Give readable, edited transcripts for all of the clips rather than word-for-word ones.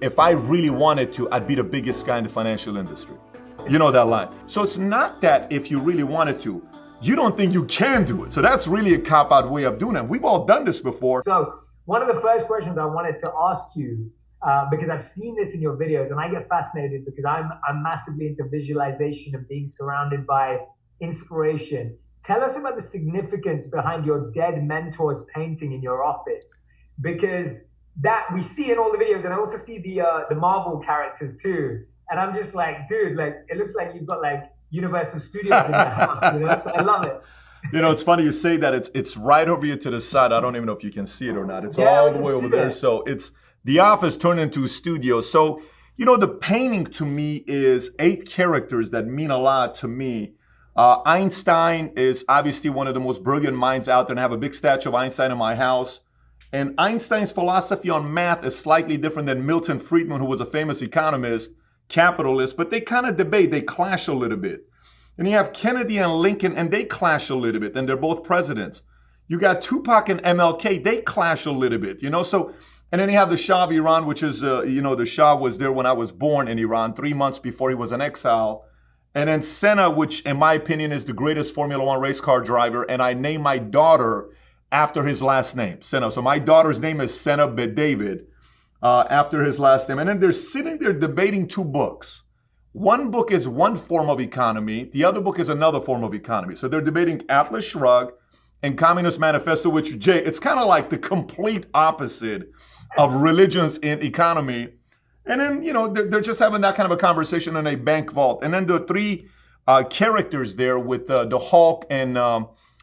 if I really wanted to, I'd be the biggest guy in the financial industry. You know that line. So it's not that if you really wanted to, you don't think you can do it. So that's really a cop-out way of doing it. We've all done this before. So one of the first questions I wanted to ask you, because I've seen this in your videos and I get fascinated because I'm massively into visualization and being surrounded by inspiration. Tell us about the significance behind your dead mentor's painting in your office, because that we see in all the videos, and I also see the Marvel characters too. And I'm just like, dude, like it looks like you've got like Universal Studios in your house, you know? So I love it. You know, it's funny you say that. It's right over here to the side. I don't even know if you can see it or not. It's Yeah, all we the can way see over there. that. So it's the office turned into a studio. So, you know, the painting to me is 8 characters that mean a lot to me. Einstein is obviously one of the most brilliant minds out there, and I have a big statue of Einstein in my house. And Einstein's philosophy on math is slightly different than Milton Friedman, who was a famous economist, capitalist, but they kind of debate, they clash a little bit. And you have Kennedy and Lincoln, and they clash a little bit, and they're both presidents. You got Tupac and MLK, they clash a little bit, you know? So, and then you have the Shah of Iran, which is, you know, the Shah was there when I was born in Iran, 3 months before he was in exile. And then Senna, which in my opinion is the greatest Formula One race car driver, and I named my daughter after his last name, Senna. So my daughter's name is Senna Bet David, after his last name. And then they're sitting there debating 2 books. One book is one form of economy, the other book is another form of economy. So they're debating Atlas Shrugged and Communist Manifesto, which, Jay, it's kind of like the complete opposite of religions in economy. And then, you know, they're just having that kind of a conversation in a bank vault. And then the 3 characters there with the Hulk and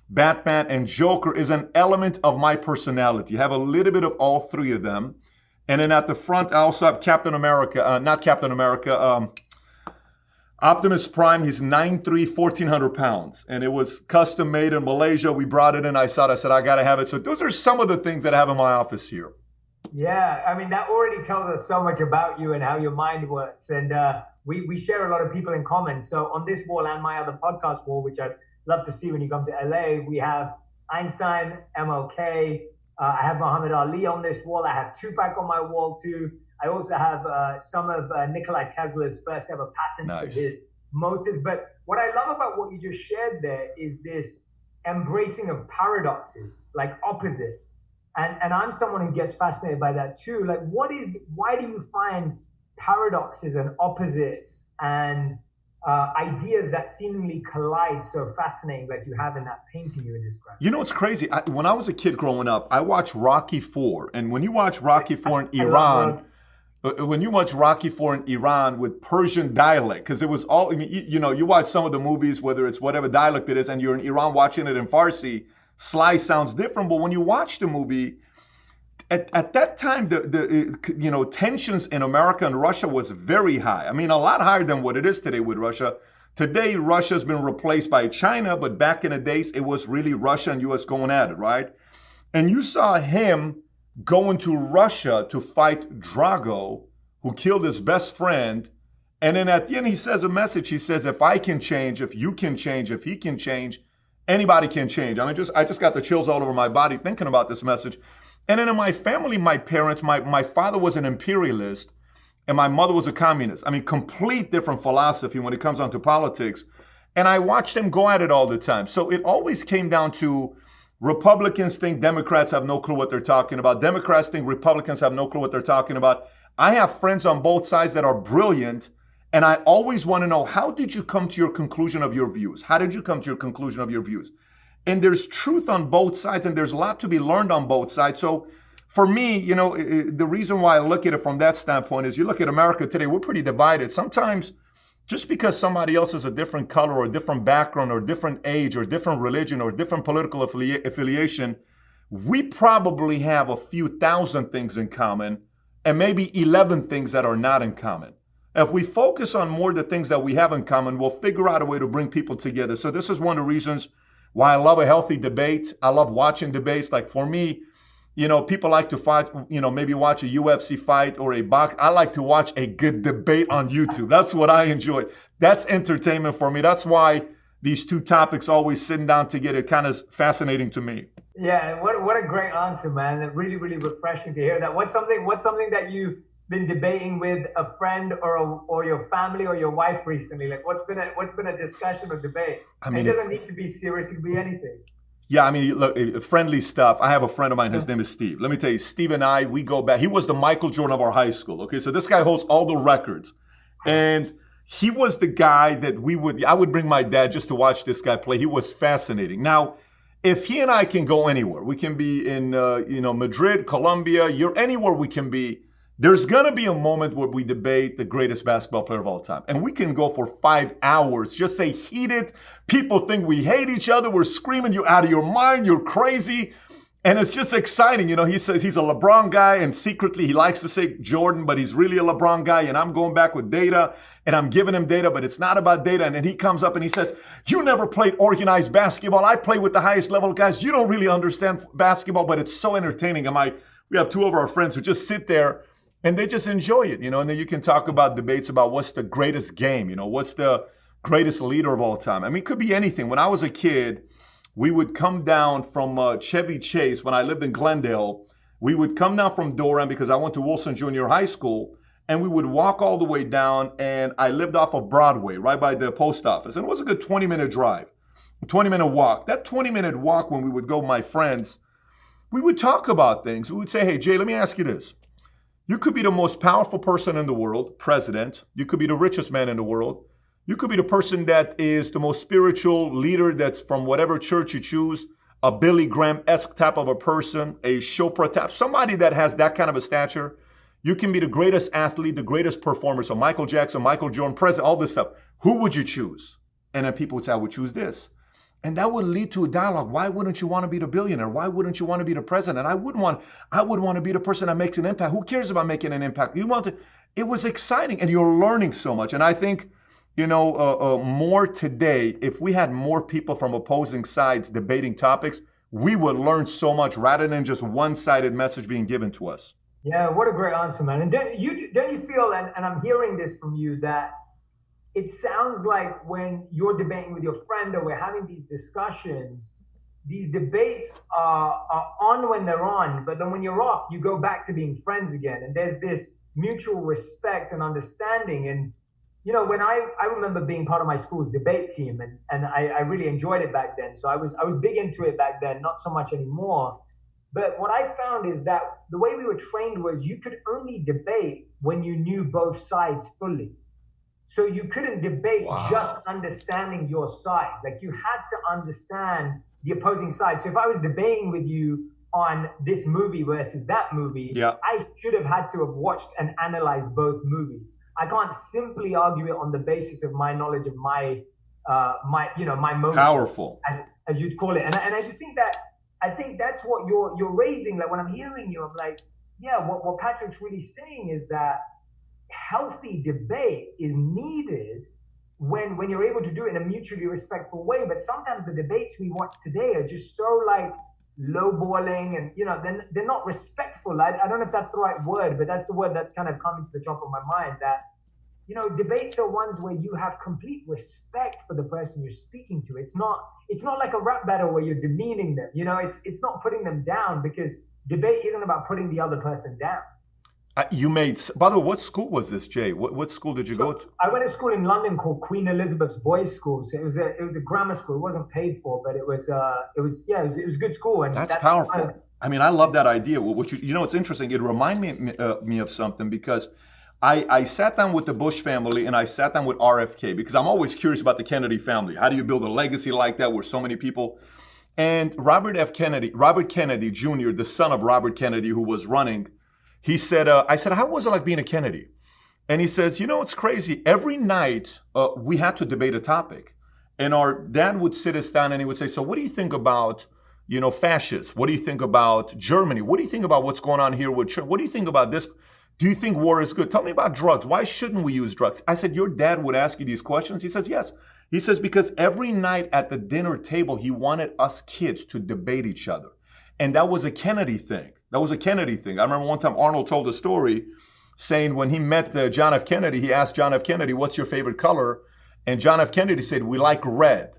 Batman and Joker is an element of my personality. I have a little bit of all 3 of them. And then at the front, I also have Captain America, not Captain America, Optimus Prime. He's 9'3", 1,400 pounds. And it was custom made in Malaysia. We brought it in. I said, I got to have it. So those are some of the things that I have in my office here. Yeah, I mean, that already tells us so much about you and how your mind works. And we share a lot of people in common. So on this wall and my other podcast wall, which I'd love to see when you come to LA, we have Einstein, MLK. I have Muhammad Ali on this wall. I have Tupac on my wall too. I also have some of Nikola Tesla's first ever patents of his motors. But what I love about what you just shared there is this embracing of paradoxes, like opposites. And I'm someone who gets fascinated by that too. Like, why do you find paradoxes and opposites and ideas that seemingly collide so fascinating, like you have in that painting you were describing? You know, it's crazy. When I was a kid growing up, I watched Rocky IV. And when you watch Rocky IV in Iran, with Persian dialect, because it was all, I mean, you know, you watch some of the movies, whether it's whatever dialect it is, and you're in Iran watching it in Farsi, Sly sounds different. But when you watch the movie, at that time, the tensions in America and Russia was very high. I mean, a lot higher than what it is today with Russia. Today, Russia's been replaced by China, but back in the days, it was really Russia and US going at it, right? And you saw him going to Russia to fight Drago, who killed his best friend. And then at the end, he says a message. He says, if I can change, if you can change, if he can change, anybody can change. I mean, I just got the chills all over my body thinking about this message. And then in my family, my parents, my father was an imperialist and my mother was a communist. I mean, complete different philosophy when it comes down to politics. And I watched them go at it all the time. So it always came down to Republicans think Democrats have no clue what they're talking about. Democrats think Republicans have no clue what they're talking about. I have friends on both sides that are brilliant. And I always want to know, how did you come to your conclusion of your views? How did you come to your conclusion of your views? And there's truth on both sides, and there's a lot to be learned on both sides. So for me, you know, the reason why I look at it from that standpoint is you look at America today, we're pretty divided. Sometimes just because somebody else is a different color or a different background or different age or different religion or different political affiliation, we probably have a few thousand things in common and maybe 11 things that are not in common. If we focus on more the things that we have in common, we'll figure out a way to bring people together. So this is one of the reasons why I love a healthy debate. I love watching debates. Like for me, you know, people like to fight, you know, maybe watch a UFC fight or a box. I like to watch a good debate on YouTube. That's what I enjoy. That's entertainment for me. That's why these 2 topics always sitting down together kind of fascinating to me. Yeah, what a great answer, man. Really, really refreshing to hear that. What's something that you been debating with a friend or your family or your wife recently? Like, what's been a discussion or debate? I And mean, it if doesn't need to be serious; it could be anything. Yeah, I mean, look, friendly stuff. I have a friend of mine. Yeah. His name is Steve. Let me tell you, Steve and I, we go back. He was the Michael Jordan of our high school. Okay, so this guy holds all the records, and he was the guy that I would bring my dad just to watch this guy play. He was fascinating. Now, if he and I can go anywhere, we can be in, Madrid, Colombia. You're anywhere we can be. There's gonna be a moment where we debate the greatest basketball player of all time, and we can go for 5 hours. Just say heated. People think we hate each other. We're screaming, "You're out of your mind. You're crazy." And it's just exciting. He says he's a LeBron guy, and secretly he likes to say Jordan, but he's really a LeBron guy. And I'm going back with data, and I'm giving him data, but it's not about data. And then he comes up and he says, "You never played organized basketball. I play with the highest level guys. You don't really understand basketball," but it's so entertaining. We have two of our friends who just sit there and they just enjoy it, and then you can talk about debates about what's the greatest game, what's the greatest leader of all time. I mean, it could be anything. When I was a kid, we would come down from Chevy Chase. When I lived in Glendale, we would come down from Durham because I went to Wilson Junior High School, and we would walk all the way down, and I lived off of Broadway, right by the post office, and it was a good 20-minute drive, a 20-minute walk. That 20-minute walk, when we would go with my friends, we would talk about things. We would say, "Hey, Jay, let me ask you this. You could be the most powerful person in the world, president. You could be the richest man in the world. You could be the person that is the most spiritual leader that's from whatever church you choose, a Billy Graham-esque type of a person, a Chopra type, somebody that has that kind of a stature. You can be the greatest athlete, the greatest performer. So Michael Jackson, Michael Jordan, president, all this stuff. Who would you choose?" And then people would say, "I would choose this." And that would lead to a dialogue. Why wouldn't you want to be the billionaire? Why wouldn't you want to be the president? I would want to be the person that makes an impact. Who cares about making an impact? It was exciting, and you're learning so much. And I think, more today, if we had more people from opposing sides debating topics, we would learn so much rather than just one-sided message being given to us. Yeah, what a great answer, man. And don't you feel, and I'm hearing this from you, that it sounds like when you're debating with your friend or we're having these discussions, these debates are on when they're on, but then when you're off, you go back to being friends again. And there's this mutual respect and understanding. And, when I remember being part of my school's debate team, and I really enjoyed it back then. So I was big into it back then, not so much anymore. But what I found is that the way we were trained was you could only debate when you knew both sides fully. So you couldn't debate just understanding your side. Like, you had to understand the opposing side. So if I was debating with you on this movie versus that movie, I should have had to have watched and analyzed both movies. I can't simply argue it on the basis of my knowledge of my motion. Powerful, as you'd call it. And I just think that's what you're raising. Like, when I'm hearing you, I'm like, yeah, what Patrick's really saying is that healthy debate is needed when you're able to do it in a mutually respectful way. But sometimes the debates we watch today are just so like lowballing, and they're not respectful. I don't know if that's the right word, but that's the word that's kind of coming to the top of my mind. That debates are ones where you have complete respect for the person you're speaking to. It's not like a rap battle where you're demeaning them. It's not putting them down, because debate isn't about putting the other person down. By the way, what school was this, Jay? What school did you go to? I went to school in London called Queen Elizabeth's Boys' School. So it was a grammar school. It wasn't paid for, but it was a good school. And that's powerful. I mean, I love that idea. It's interesting. It reminded me of something, because I sat down with the Bush family and I sat down with RFK, because I'm always curious about the Kennedy family. How do you build a legacy like that where so many people? And Robert Kennedy Jr., the son of Robert Kennedy, who was running, he said, I said, "How was it like being a Kennedy?" And he says, "It's crazy. Every night we had to debate a topic. And our dad would sit us down and he would say, 'So what do you think about, fascists? What do you think about Germany? What do you think about what's going on here with China? What do you think about this? Do you think war is good? Tell me about drugs. Why shouldn't we use drugs?'" I said, "Your dad would ask you these questions?" He says, "Yes." He says, "Because every night at the dinner table, he wanted us kids to debate each other." And that was a Kennedy thing. I remember one time Arnold told a story saying when he met John F. Kennedy, he asked John F. Kennedy, "What's your favorite color?" And John F. Kennedy said, "We like red."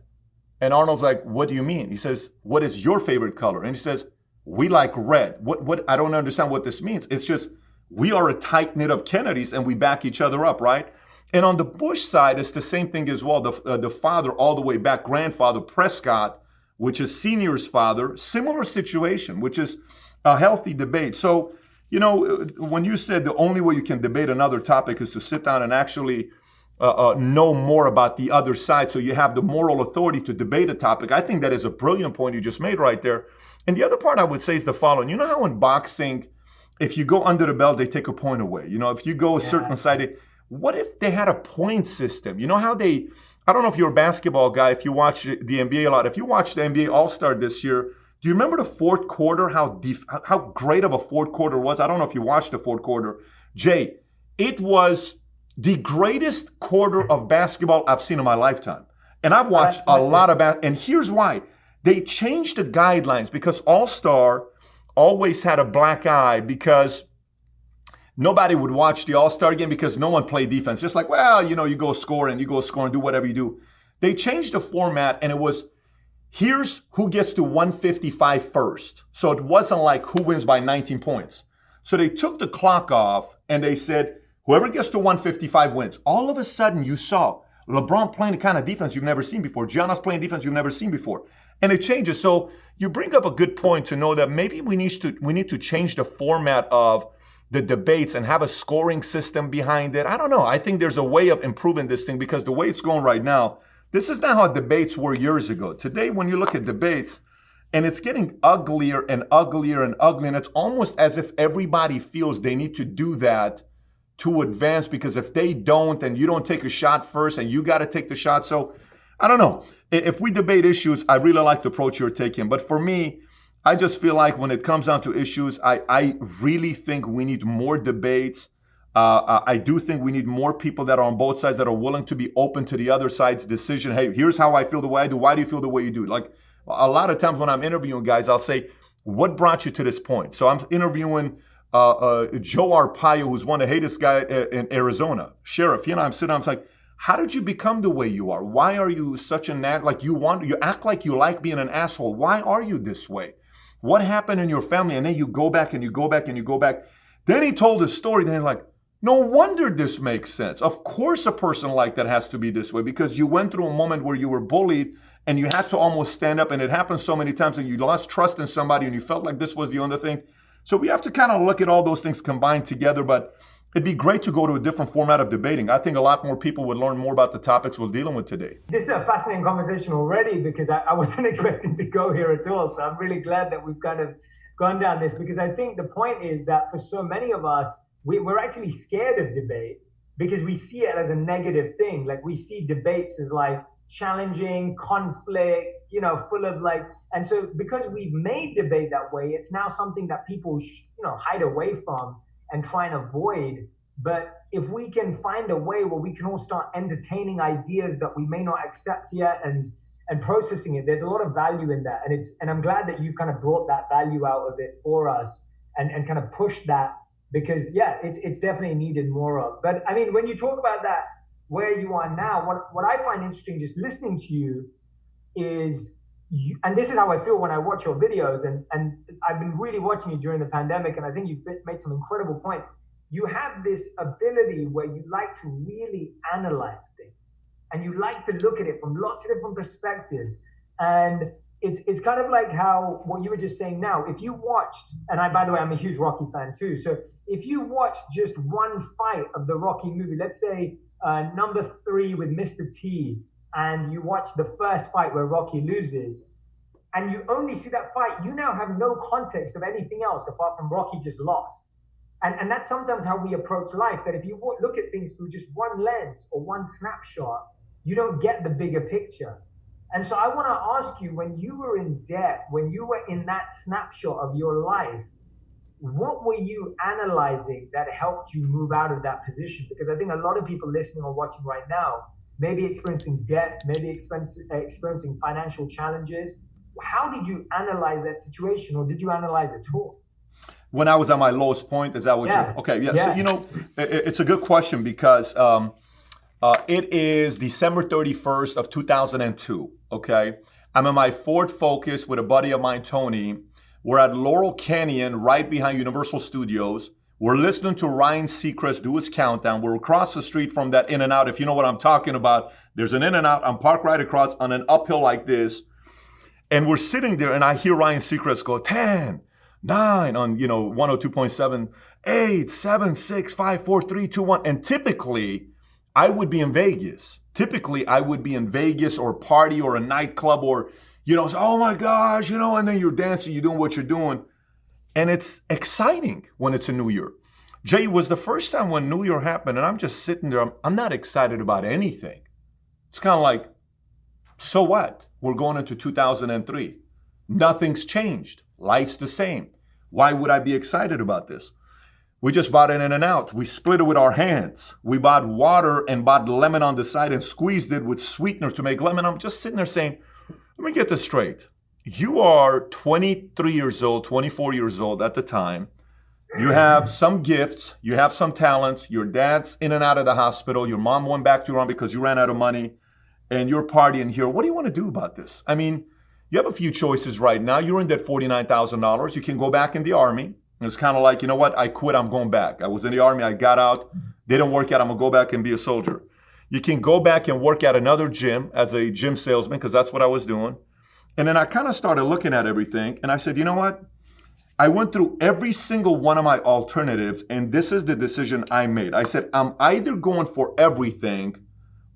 And Arnold's like, "What do you mean?" He says, "What is your favorite color?" And he says, "We like red." What? I don't understand what this means. It's just, we are a tight knit of Kennedys and we back each other up, right? And on the Bush side, it's the same thing as well. The father, all the way back, grandfather Prescott, which is Senior's father, similar situation, which is a healthy debate. So, when you said the only way you can debate another topic is to sit down and actually know more about the other side, so you have the moral authority to debate a topic, I think that is a brilliant point you just made right there. And the other part I would say is the following. You know how in boxing, if you go under the belt, they take a point away. If you go a certain side, what if they had a point system? You know how I don't know if you're a basketball guy, if you watch the NBA a lot. If you watch the NBA All-Star this year, do you remember the fourth quarter, how great of a fourth quarter was? I don't know if you watched the fourth quarter. Jay, it was the greatest quarter of basketball I've seen in my lifetime. And I've watched a lot of and here's why. They changed the guidelines because All-Star always had a black eye because nobody would watch the All-Star game because no one played defense. Just like, you go score and do whatever you do. They changed the format and it was, here's who gets to 155 first. So it wasn't like who wins by 19 points. So they took the clock off and they said, whoever gets to 155 wins. All of a sudden you saw LeBron playing the kind of defense you've never seen before. Giannis playing defense you've never seen before. And it changes. So you bring up a good point to know that maybe we need to change the format of the debates and have a scoring system behind it. I don't know. I think there's a way of improving this thing because the way it's going right now, this is not how debates were years ago. Today, when you look at debates, and it's getting uglier and uglier and uglier, and it's almost as if everybody feels they need to do that to advance, because if they don't, and you don't take a shot first, and you got to take the shot. So I don't know. If we debate issues, I really like the approach you're taking. But for me, I just feel like when it comes down to issues, I really think we need more debates. I do think we need more people that are on both sides that are willing to be open to the other side's decision. Hey, here's how I feel the way I do. Why do you feel the way you do? Like a lot of times when I'm interviewing guys, I'll say, what brought you to this point? So I'm interviewing Joe Arpaio, who's one of the hatest guy in Arizona, sheriff. I'm sitting, I'm like, how did you become the way you are? Why are you such an you act like you like being an asshole? Why are you this way? What happened in your family? And then you go back and you go back and you go back. Then he told his story. Then he's like, no wonder this makes sense. Of course a person like that has to be this way because you went through a moment where you were bullied and you had to almost stand up, and it happened so many times and you lost trust in somebody and you felt like this was the only thing. So we have to kind of look at all those things combined together, but it'd be great to go to a different format of debating. I think a lot more people would learn more about the topics we're dealing with today. This is a fascinating conversation already because I wasn't expecting to go here at all. So I'm really glad that we've kind of gone down this, because I think the point is that for so many of us, we're actually scared of debate because we see it as a negative thing. Like we see debates as like challenging, conflict, full of and so because we've made debate that way, it's now something that people, hide away from and try and avoid. But if we can find a way where we can all start entertaining ideas that we may not accept yet and processing it, there's a lot of value in that. And I'm glad that you've kind of brought that value out of it for us and kind of pushed that, because it's definitely needed more of. But I mean, when you talk about that, where you are now, what I find interesting just listening to you is, and this is how I feel when I watch your videos, and I've been really watching you during the pandemic, and I think you've made some incredible points. You have this ability where you like to really analyze things, and you like to look at it from lots of different perspectives. And it's kind of like how what you were just saying now, if you watched, and by the way, I'm a huge Rocky fan too. So if you watched just one fight of the Rocky movie, let's say number 3 with Mr. T, and you watch the first fight where Rocky loses, and you only see that fight, you now have no context of anything else apart from Rocky just lost. And that's sometimes how we approach life, that if you look at things through just one lens or one snapshot, you don't get the bigger picture. And so I want to ask you, when you were in debt, when you were in that snapshot of your life, what were you analyzing that helped you move out of that position? Because I think a lot of people listening or watching right now may be experiencing debt, maybe experiencing financial challenges. How did you analyze that situation, or did you analyze it at all? When I was at my lowest point, is that what you're... Okay, yeah. So, it's a good question because it is December 31st of 2002, okay? I'm in my Ford Focus with a buddy of mine, Tony. We're at Laurel Canyon, right behind Universal Studios. We're listening to Ryan Seacrest do his countdown. We're across the street from that In-N-Out. If you know what I'm talking about, there's an In-N-Out. I'm parked right across on an uphill like this. And we're sitting there and I hear Ryan Seacrest go 10, 9 on, 102.7, 8, 7, 6, 5, 4, 3, 2, 1. And typically I would be in Vegas. Typically I would be in Vegas or party or a nightclub or, oh my gosh, and then you're dancing, you're doing what you're doing. And it's exciting when it's a New Year. Jay, was the first time when New Year happened and I'm just sitting there, I'm not excited about anything. It's kind of like, so what? We're going into 2003. Nothing's changed. Life's the same. Why would I be excited about this? We just bought an In-N-Out. We split it with our hands. We bought water and bought lemon on the side and squeezed it with sweetener to make lemon. I'm just sitting there saying, let me get this straight. You are 23 years old, 24 years old at the time. You have some gifts. You have some talents. Your dad's in and out of the hospital. Your mom went back to Iran because you ran out of money. And you're partying here. What do you want to do about this? I mean, you have a few choices right now. You're in that $49,000. You can go back in the Army. And it's kind of like, you know what? I quit. I'm going back. I was in the Army. I got out. Didn't work out. I'm going to go back and be a soldier. You can go back and work at another gym as a gym salesman because that's what I was doing. And then I kind of started looking at everything. And I said, you know what? I went through every single one of my alternatives. And this is the decision I made. I said, I'm either going for everything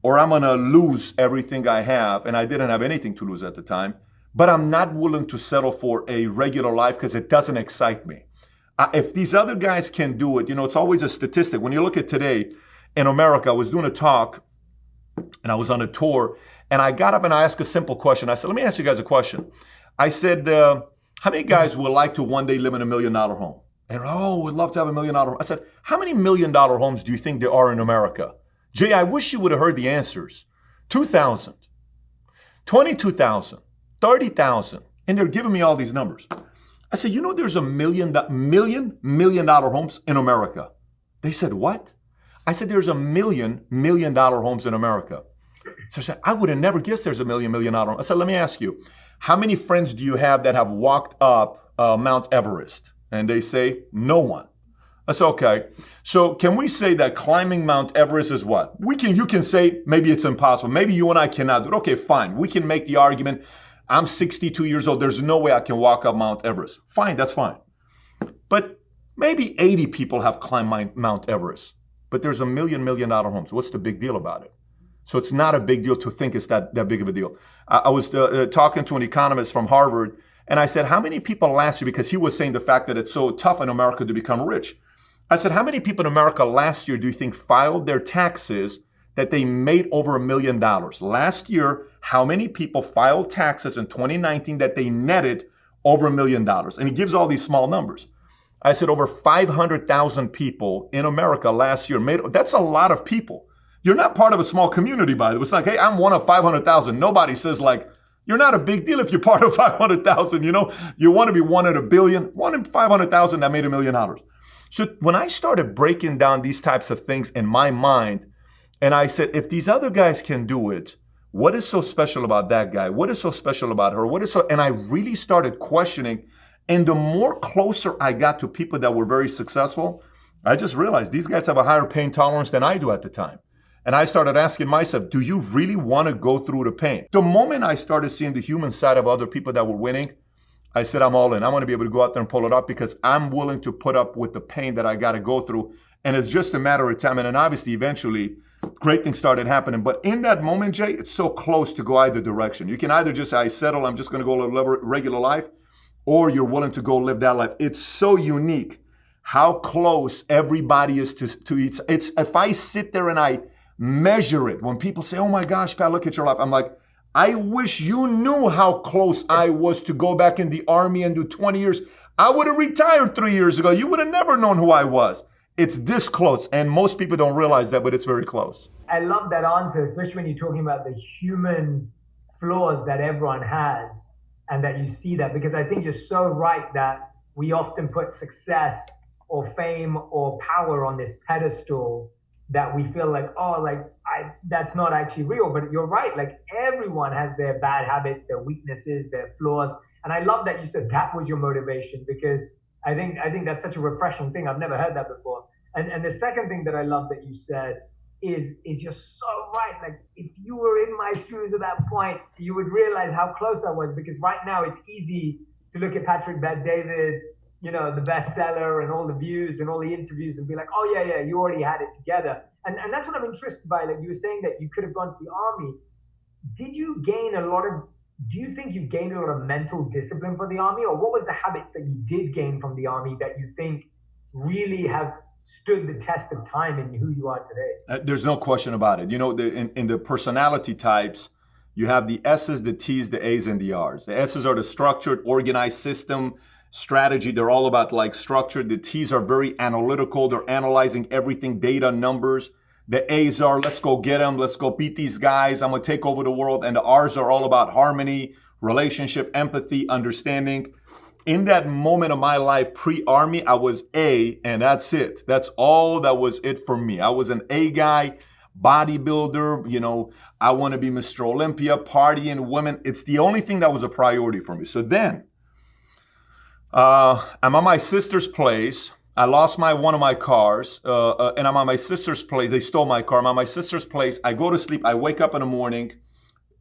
or I'm going to lose everything I have. And I didn't have anything to lose at the time. But I'm not willing to settle for a regular life because it doesn't excite me. If these other guys can do it, it's always a statistic. When you look at today in America, I was doing a talk and I was on a tour. And I got up and I asked a simple question. I said, let me ask you guys a question. I said, how many guys would like to one day live in $1 million home? And we'd love to have $1 million home. I said, how many $1 million homes do you think there are in America? Jay, I wish you would have heard the answers. 2,000, 22,000, 30,000. And they're giving me all these numbers. I said, there's $1 million homes in America. They said, what? I said, there's $1 million homes in America. So I said, I would have never guessed there's $1 million homes. I said, let me ask you, how many friends do you have that have walked up Mount Everest? And they say, no one. I said, okay. So can we say that climbing Mount Everest is what? You can say maybe it's impossible. Maybe you and I cannot do it. Okay, fine. We can make the argument. I'm 62 years old. There's no way I can walk up Mount Everest. Fine, that's fine. But maybe 80 people have climbed Mount Everest. But there's $1 million homes. What's the big deal about it? So it's not a big deal to think it's that big of a deal. I was talking to an economist from Harvard, and I said, how many people last year, because he was saying the fact that it's so tough in America to become rich. I said, how many people in America last year do you think filed their taxes that they made over $1 million? Last year, how many people filed taxes in 2019 that they netted over $1 million? And he gives all these small numbers. I said over 500,000 people in America last year made, that's a lot of people. You're not part of a small community, by the way. It's like, hey, I'm one of 500,000. Nobody says like, you're not a big deal if you're part of 500,000, You want to be one in a billion, one in 500,000 that made $1 million. So when I started breaking down these types of things in my mind, and I said, if these other guys can do it, what is so special about that guy? What is so special about her? And I really started questioning. And the more closer I got to people that were very successful, I just realized these guys have a higher pain tolerance than I do at the time. And I started asking myself, do you really want to go through the pain? The moment I started seeing the human side of other people that were winning, I said, I'm all in. I want to be able to go out there and pull it off because I'm willing to put up with the pain that I got to go through. And it's just a matter of time. And then obviously, eventually, great things started happening. But in that moment, Jay, it's so close to go either direction. You can either just say, I settle, I'm just going to go live a regular life, or you're willing to go live that life. It's so unique how close everybody is to each. It's if I sit there and I measure it, when people say, oh my gosh, Pat, look at your life. I'm like, I wish you knew how close I was to go back in the Army and do 20 years. I would have retired 3 years ago. You would have never known who I was. It's this close. And most people don't realize that, but it's very close. I love that answer, especially when you're talking about the human flaws that everyone has and that you see that, because I think you're so right that we often put success or fame or power on this pedestal that we feel like, that's not actually real. But you're right. Like everyone has their bad habits, their weaknesses, their flaws. And I love that you said that was your motivation, because I think that's such a refreshing thing. I've never heard that before. And the second thing that I love that you said is you're so right. Like if you were in my shoes at that point, you would realize how close I was, because right now it's easy to look at Patrick Bet-David, the bestseller and all the views and all the interviews and be like, oh yeah, you already had it together. And that's what I'm interested by. Like you were saying that you could have gone to the army. Did you gain a lot of, do you think you gained a lot of mental discipline for the army, or what was the habits that you did gain from the army that you think really have stood the test of time in who you are today? There's no question about it. In the personality types, you have the S's, the T's, the A's, and the R's. The S's are the structured, organized system, strategy. They're all about like structure. The T's are very analytical. They're analyzing everything, data, numbers. The A's are, let's go get them. Let's go beat these guys. I'm going to take over the world. And the R's are all about harmony, relationship, empathy, understanding. In that moment of my life, pre-army, I was A, and that's it. That's all that was it for me. I was an A guy, bodybuilder. I want to be Mr. Olympia, partying, women. It's the only thing that was a priority for me. So then, I'm at my sister's place. I lost one of my cars, and I'm at my sister's place. They stole my car. I'm at my sister's place. I go to sleep. I wake up in the morning.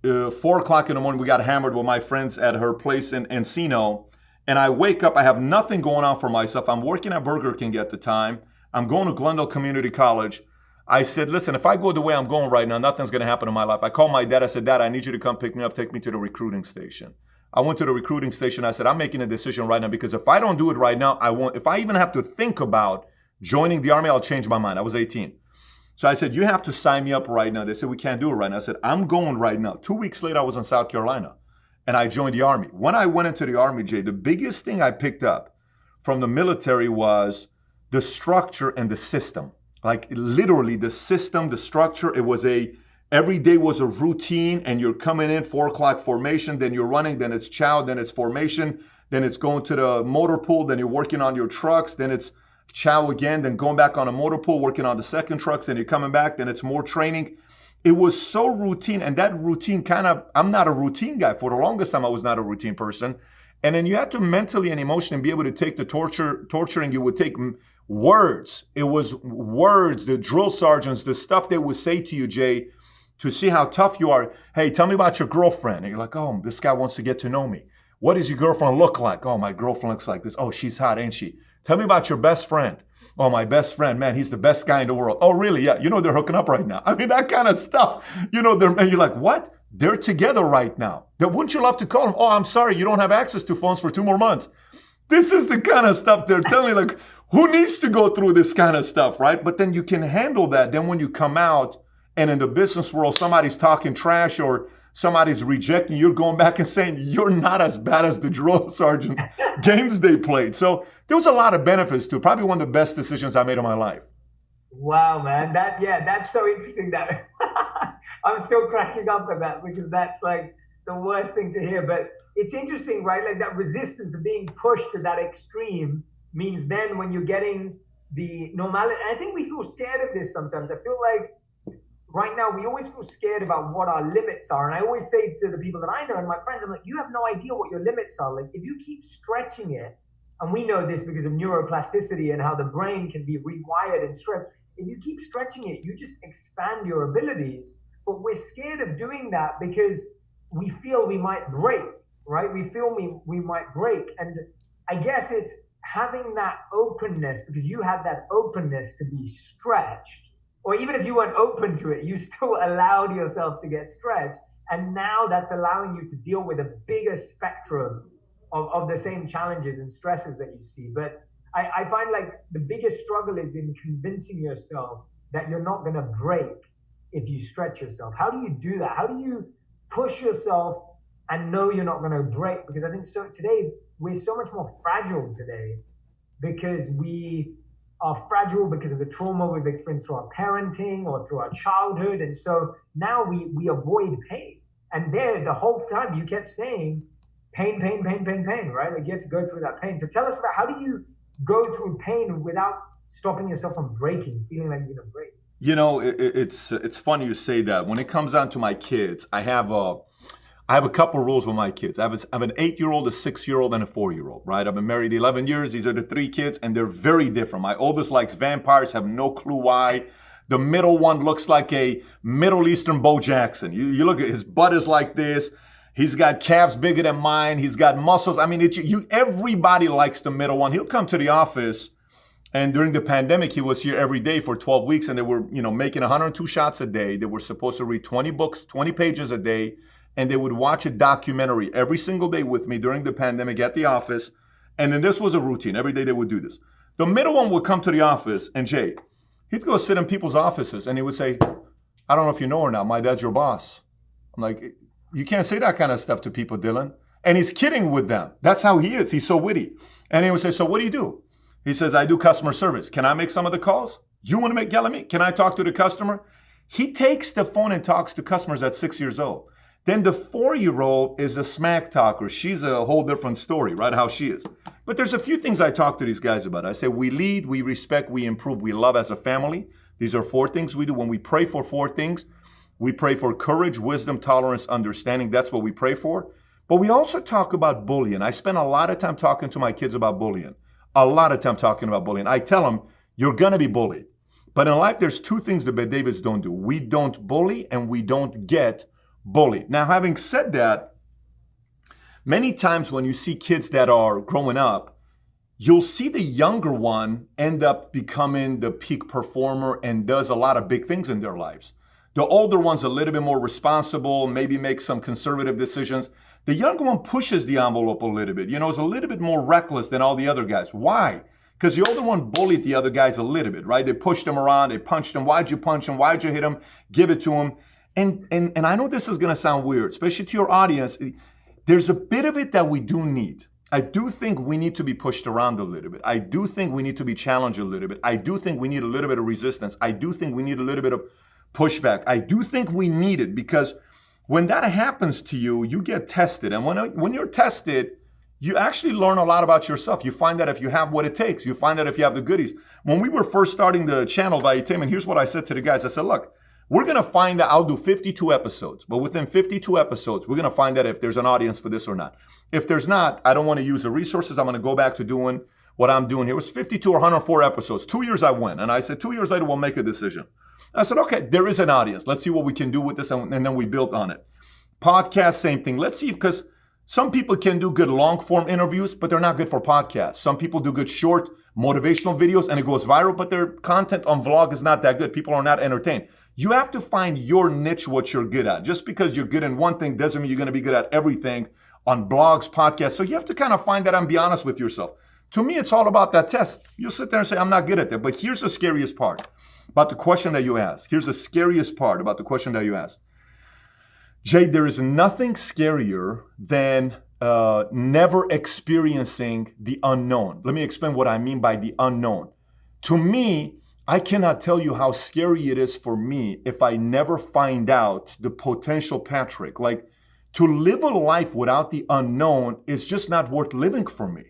4 o'clock in the morning, we got hammered with my friends at her place in Encino. And I wake up, I have nothing going on for myself. I'm working at Burger King at the time. I'm going to Glendale Community College. I said, listen, if I go the way I'm going right now, nothing's going to happen in my life. I called my dad. I said, Dad, I need you to come pick me up, take me to the recruiting station. I went to the recruiting station. I said, I'm making a decision right now, because if I don't do it right now, I won't. If I even have to think about joining the Army, I'll change my mind. I was 18. So I said, you have to sign me up right now. They said, we can't do it right now. I said, I'm going right now. 2 weeks later, I was in South Carolina. And I joined the Army. When I went into the Army, Jay, the biggest thing I picked up from the military was the structure and the system. Like literally the system, the structure. It was every day was a routine, and you're coming in 4 o'clock formation, then you're running, then it's chow, then it's formation, then it's going to the motor pool, then you're working on your trucks, then it's chow again, then going back on a motor pool, working on the second trucks, then you're coming back, then it's more training. It was so routine, and that routine I'm not a routine guy. For the longest time, I was not a routine person. And then you had to mentally and emotionally be able to take the torturing. You would take words. It was words, the drill sergeants, the stuff they would say to you, Jay, to see how tough you are. Hey, tell me about your girlfriend. And you're like, oh, this guy wants to get to know me. What does your girlfriend look like? Oh, my girlfriend looks like this. Oh, she's hot, ain't she? Tell me about your best friend. Oh, my best friend, man, he's the best guy in the world. Oh, really? Yeah, they're hooking up right now. I mean, that kind of stuff. And you're like, what? They're together right now. Then wouldn't you love to call them? Oh, I'm sorry, you don't have access to phones for 2 more months. This is the kind of stuff they're telling you, like, who needs to go through this kind of stuff, right? But then you can handle that. Then when you come out and in the business world, somebody's talking trash or somebody's rejecting, you're going back and saying, you're not as bad as the drill sergeants games they played. So there was a lot of benefits to it. Probably one of the best decisions I made in my life. Wow, man. That's so interesting that I'm still cracking up at that, because that's like the worst thing to hear. But it's interesting, right? Like that resistance of being pushed to that extreme means then when you're getting the normality, I think we feel scared of this sometimes. I feel like right now, we always feel scared about what our limits are. And I always say to the people that I know and my friends, I'm like, you have no idea what your limits are. Like, if you keep stretching it, and we know this because of neuroplasticity and how the brain can be rewired and stretched. If you keep stretching it, you just expand your abilities. But we're scared of doing that because we feel we might break, right? We feel we might break. And I guess it's having that openness, because you had that openness to be stretched. Or even if you weren't open to it, you still allowed yourself to get stretched. And now that's allowing you to deal with a bigger spectrum of the same challenges and stresses that you see. But I find like the biggest struggle is in convincing yourself that you're not going to break if you stretch yourself. How do you do that? How do you push yourself and know you're not going to break? Because I think today, we're so much more fragile today because we are fragile because of the trauma we've experienced through our parenting or through our childhood. And so now we avoid pain. And there, the whole time you kept saying, pain, right? Like you have to go through that pain. So tell us about how do you go through pain without stopping yourself from breaking, feeling like you're going to break? It's funny you say that. When it comes down to my kids, I have I have a couple rules with my kids. I have an 8-year-old, a 6-year-old, and a 4-year-old, right? I've been married 11 years. These are the 3 kids, and they're very different. My oldest likes vampires, have no clue why. The middle one looks like a Middle Eastern Bo Jackson. You look at his butt is like this. He's got calves bigger than mine. He's got muscles. I mean, everybody likes the middle one. He'll come to the office, and during the pandemic, he was here every day for 12 weeks, and they were, making 102 shots a day. They were supposed to read 20 books, 20 pages a day, and they would watch a documentary every single day with me during the pandemic at the office. And then this was a routine. Every day they would do this. The middle one would come to the office, and Jay, he'd go sit in people's offices, and he would say, I don't know if you know or not, my dad's your boss. I'm like, you can't say that kind of stuff to people, Dylan. And he's kidding with them. That's how he is. He's so witty. And he would say, so what do you do? He says, I do customer service. Can I make some of the calls? You want to yell at me? Can I talk to the customer? He takes the phone and talks to customers at 6 years old. Then the 4-year-old is a smack talker. She's a whole different story, right? How she is. But there's a few things I talk to these guys about. I say, we lead, we respect, we improve, we love as a family. These are 4 things we do. When we pray for 4 things, we pray for courage, wisdom, tolerance, understanding. That's what we pray for. But we also talk about bullying. I spend a lot of time talking to my kids about bullying. A lot of time talking about bullying. I tell them, you're going to be bullied. But in life, there's 2 things the Bet Davids don't do. We don't bully, and we don't get bullied. Now, having said that, many times when you see kids that are growing up, you'll see the younger one end up becoming the peak performer and does a lot of big things in their lives. The older one's a little bit more responsible, maybe makes some conservative decisions. The younger one pushes the envelope a little bit, is a little bit more reckless than all the other guys. Why? Because the older one bullied the other guys a little bit, right? They pushed him around, they punched him. Why'd you punch him? Why'd you hit him? Give it to him. And I know this is going to sound weird, especially to your audience. There's a bit of it that we do need. I do think we need to be pushed around a little bit. I do think we need to be challenged a little bit. I do think we need a little bit of resistance. I do think we need a little bit of pushback. I do think we need it, because when that happens to you, you get tested. And when you're tested, you actually learn a lot about yourself. You find that if you have what it takes, you find that if you have the goodies. When we were first starting the channel, Valuetainment, here's what I said to the guys. I said, look, we're going to find that I'll do 52 episodes, but within 52 episodes, we're going to find out if there's an audience for this or not. If there's not, I don't want to use the resources. I'm going to go back to doing what I'm doing here. It was 52 or 104 episodes. 2 years I went, and I said, 2 years later, we'll make a decision. I said, okay, there is an audience. Let's see what we can do with this, and then we built on it. Podcast, same thing. Let's see, because some people can do good long-form interviews, but they're not good for podcasts. Some people do good short motivational videos, and it goes viral, but their content on vlog is not that good. People are not entertained. You have to find your niche, what you're good at. Just because you're good in one thing doesn't mean you're going to be good at everything on blogs, podcasts. So you have to kind of find that and be honest with yourself. To me, it's all about that test. You'll sit there and say, I'm not good at that. But here's the scariest part about the question that you asked. Here's the scariest part about the question that you asked. Jay, there is nothing scarier than never experiencing the unknown. Let me explain what I mean by the unknown. To me, I cannot tell you how scary it is for me if I never find out the potential Patrick. Like, to live a life without the unknown is just not worth living for me.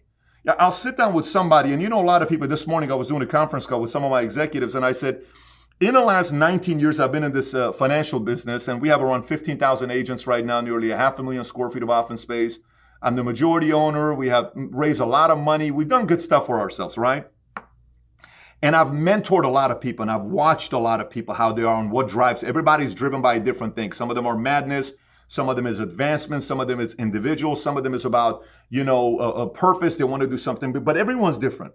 Yeah, I'll sit down with somebody, and a lot of people, this morning I was doing a conference call with some of my executives, and I said, in the last 19 years, I've been in this financial business, and we have around 15,000 agents right now, nearly 500,000 square feet of office space. I'm the majority owner. We have raised a lot of money. We've done good stuff for ourselves, right? And I've mentored a lot of people, and I've watched a lot of people, how they are and what drives. Everybody's driven by different things. Some of them are madness. Some of them is advancement. Some of them is individual. Some of them is about, a purpose. They want to do something, but everyone's different.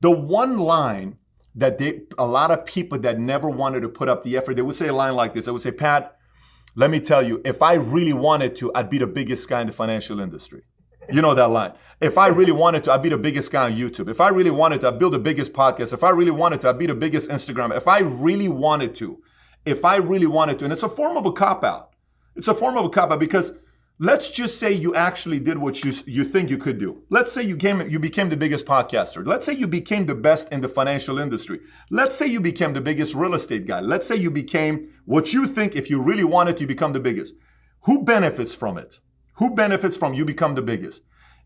The one line that a lot of people that never wanted to put up the effort, they would say a line like this. They would say, Pat, let me tell you, if I really wanted to, I'd be the biggest guy in the financial industry. You know that line. If I really wanted to, I'd be the biggest guy on YouTube. If I really wanted to, I'd build the biggest podcast. If I really wanted to, I'd be the biggest Instagram. If I really wanted to, and it's a form of a cop-out. It's a form of a cop-out because let's just say you actually did what you think you could do. Let's say you became the biggest podcaster. Let's say you became the best in the financial industry. Let's say you became the biggest real estate guy. Let's say you became what you think if you really wanted to become the biggest. Who benefits from it? Who benefits from you become the biggest?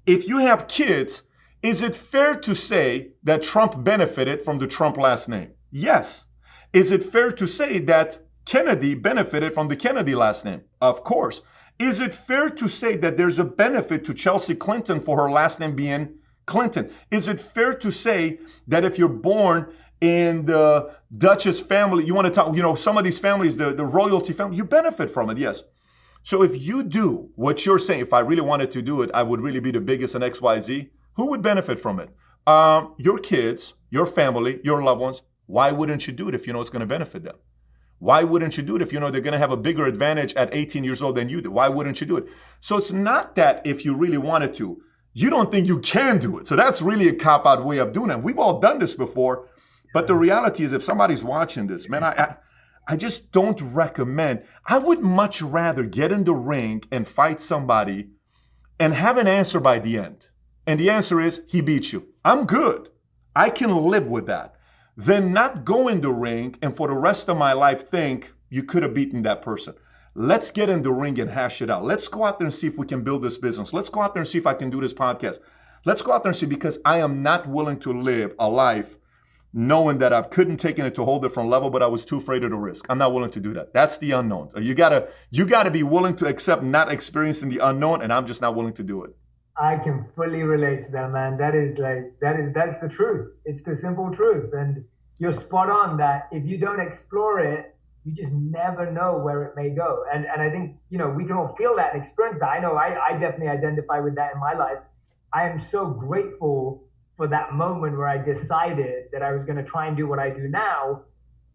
If you have kids, is it fair to say that Trump benefited from the Trump last name? Yes. Is it fair to say that Kennedy benefited from the Kennedy last name? Of course. Is it fair to say that there's a benefit to Chelsea Clinton for her last name being Clinton? Is it fair to say that if you're born in the Duchess family, you want to talk, some of these families, the royalty family, you benefit from it, yes. So if you do what you're saying, if I really wanted to do it, I would really be the biggest in XYZ, who would benefit from it? Your kids, your family, your loved ones. Why wouldn't you do it if you know it's going to benefit them? Why wouldn't you do it if you know they're going to have a bigger advantage at 18 years old than you do? Why wouldn't you do it? So it's not that if you really wanted to, you don't think you can do it. So that's really a cop-out way of doing it. We've all done this before, but the reality is if somebody's watching this, man, I just don't recommend. I would much rather get in the ring and fight somebody and have an answer by the end. And the answer is, he beat you. I'm good. I can live with that. Then not go in the ring and for the rest of my life think you could have beaten that person. Let's get in the ring and hash it out. Let's go out there and see if we can build this business. Let's go out there and see if I can do this podcast. Let's go out there and see, because I am not willing to live a life knowing that I couldn't take it to a whole different level, but I was too afraid of the risk. I'm not willing to do that. That's the unknown. You gotta be willing to accept not experiencing the unknown, and I'm just not willing to do it. I can fully relate to that, man. That's the truth. It's the simple truth. And you're spot on that if you don't explore it, you just never know where it may go. And I think, we can all feel that and experience that. I know I definitely identify with that in my life. I am so grateful for that moment where I decided that I was going to try and do what I do now,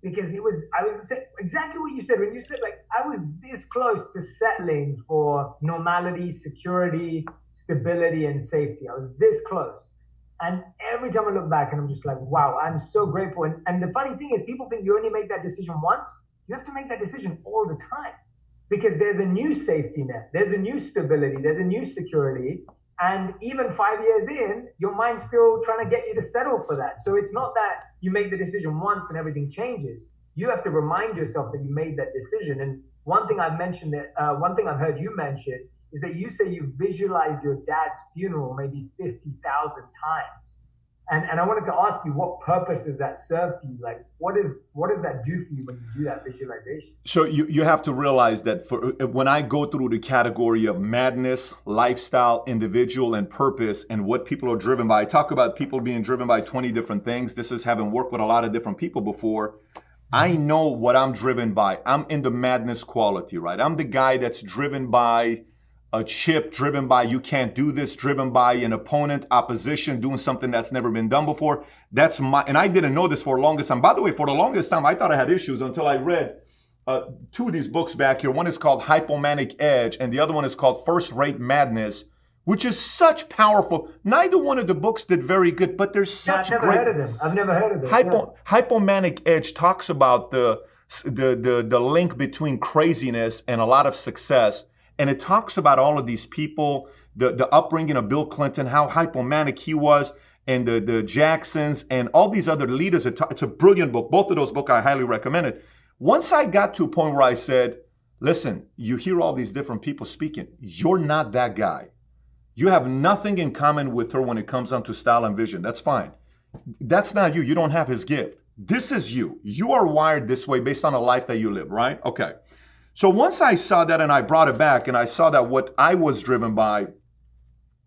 because I was exactly what you said when you said, like, I was this close to settling for normality, security, stability, and safety. I was this close. And every time I look back and I'm just like, wow, I'm so grateful. And the funny thing is, people think you only make that decision once. You have to make that decision all the time, because there's a new safety net. There's a new stability. There's a new security. And even 5 years in, your mind's still trying to get you to settle for that. So it's not that you make the decision once and everything changes. You have to remind yourself that you made that decision. And one thing I've heard you mention is that you say you visualized your dad's funeral maybe 50,000 times. And I wanted to ask you, what purpose does that serve for you? Like, what does that do for you when you do that visualization? So you have to realize that when I go through the category of madness, lifestyle, individual, and purpose, and what people are driven by, I talk about people being driven by 20 different things. This is having worked with a lot of different people before. I know what I'm driven by. I'm in the madness quality, right? I'm the guy that's driven by a chip, driven by you can't do this, driven by an opponent, opposition, doing something that's never been done before. And I didn't know this for the longest time. By the way, for the longest time, I thought I had issues until I read two of these books back here. One is called Hypomanic Edge, and the other one is called First Rate Madness, which is such powerful. Neither one of the books did very good, but there's such I've never heard of them. Hypomanic Edge talks about the link between craziness and a lot of success. And it talks about all of these people, the upbringing of Bill Clinton, how hypomanic he was, and the Jacksons, and all these other leaders. It's a brilliant book. Both of those books I highly recommend it. Once I got to a point where I said, listen, you hear all these different people speaking. You're not that guy. You have nothing in common with her when it comes down to style and vision. That's fine. That's not you. You don't have his gift. This is you. You are wired this way based on a life that you live, right? Okay. So once I saw that and I brought it back and I saw that what I was driven by,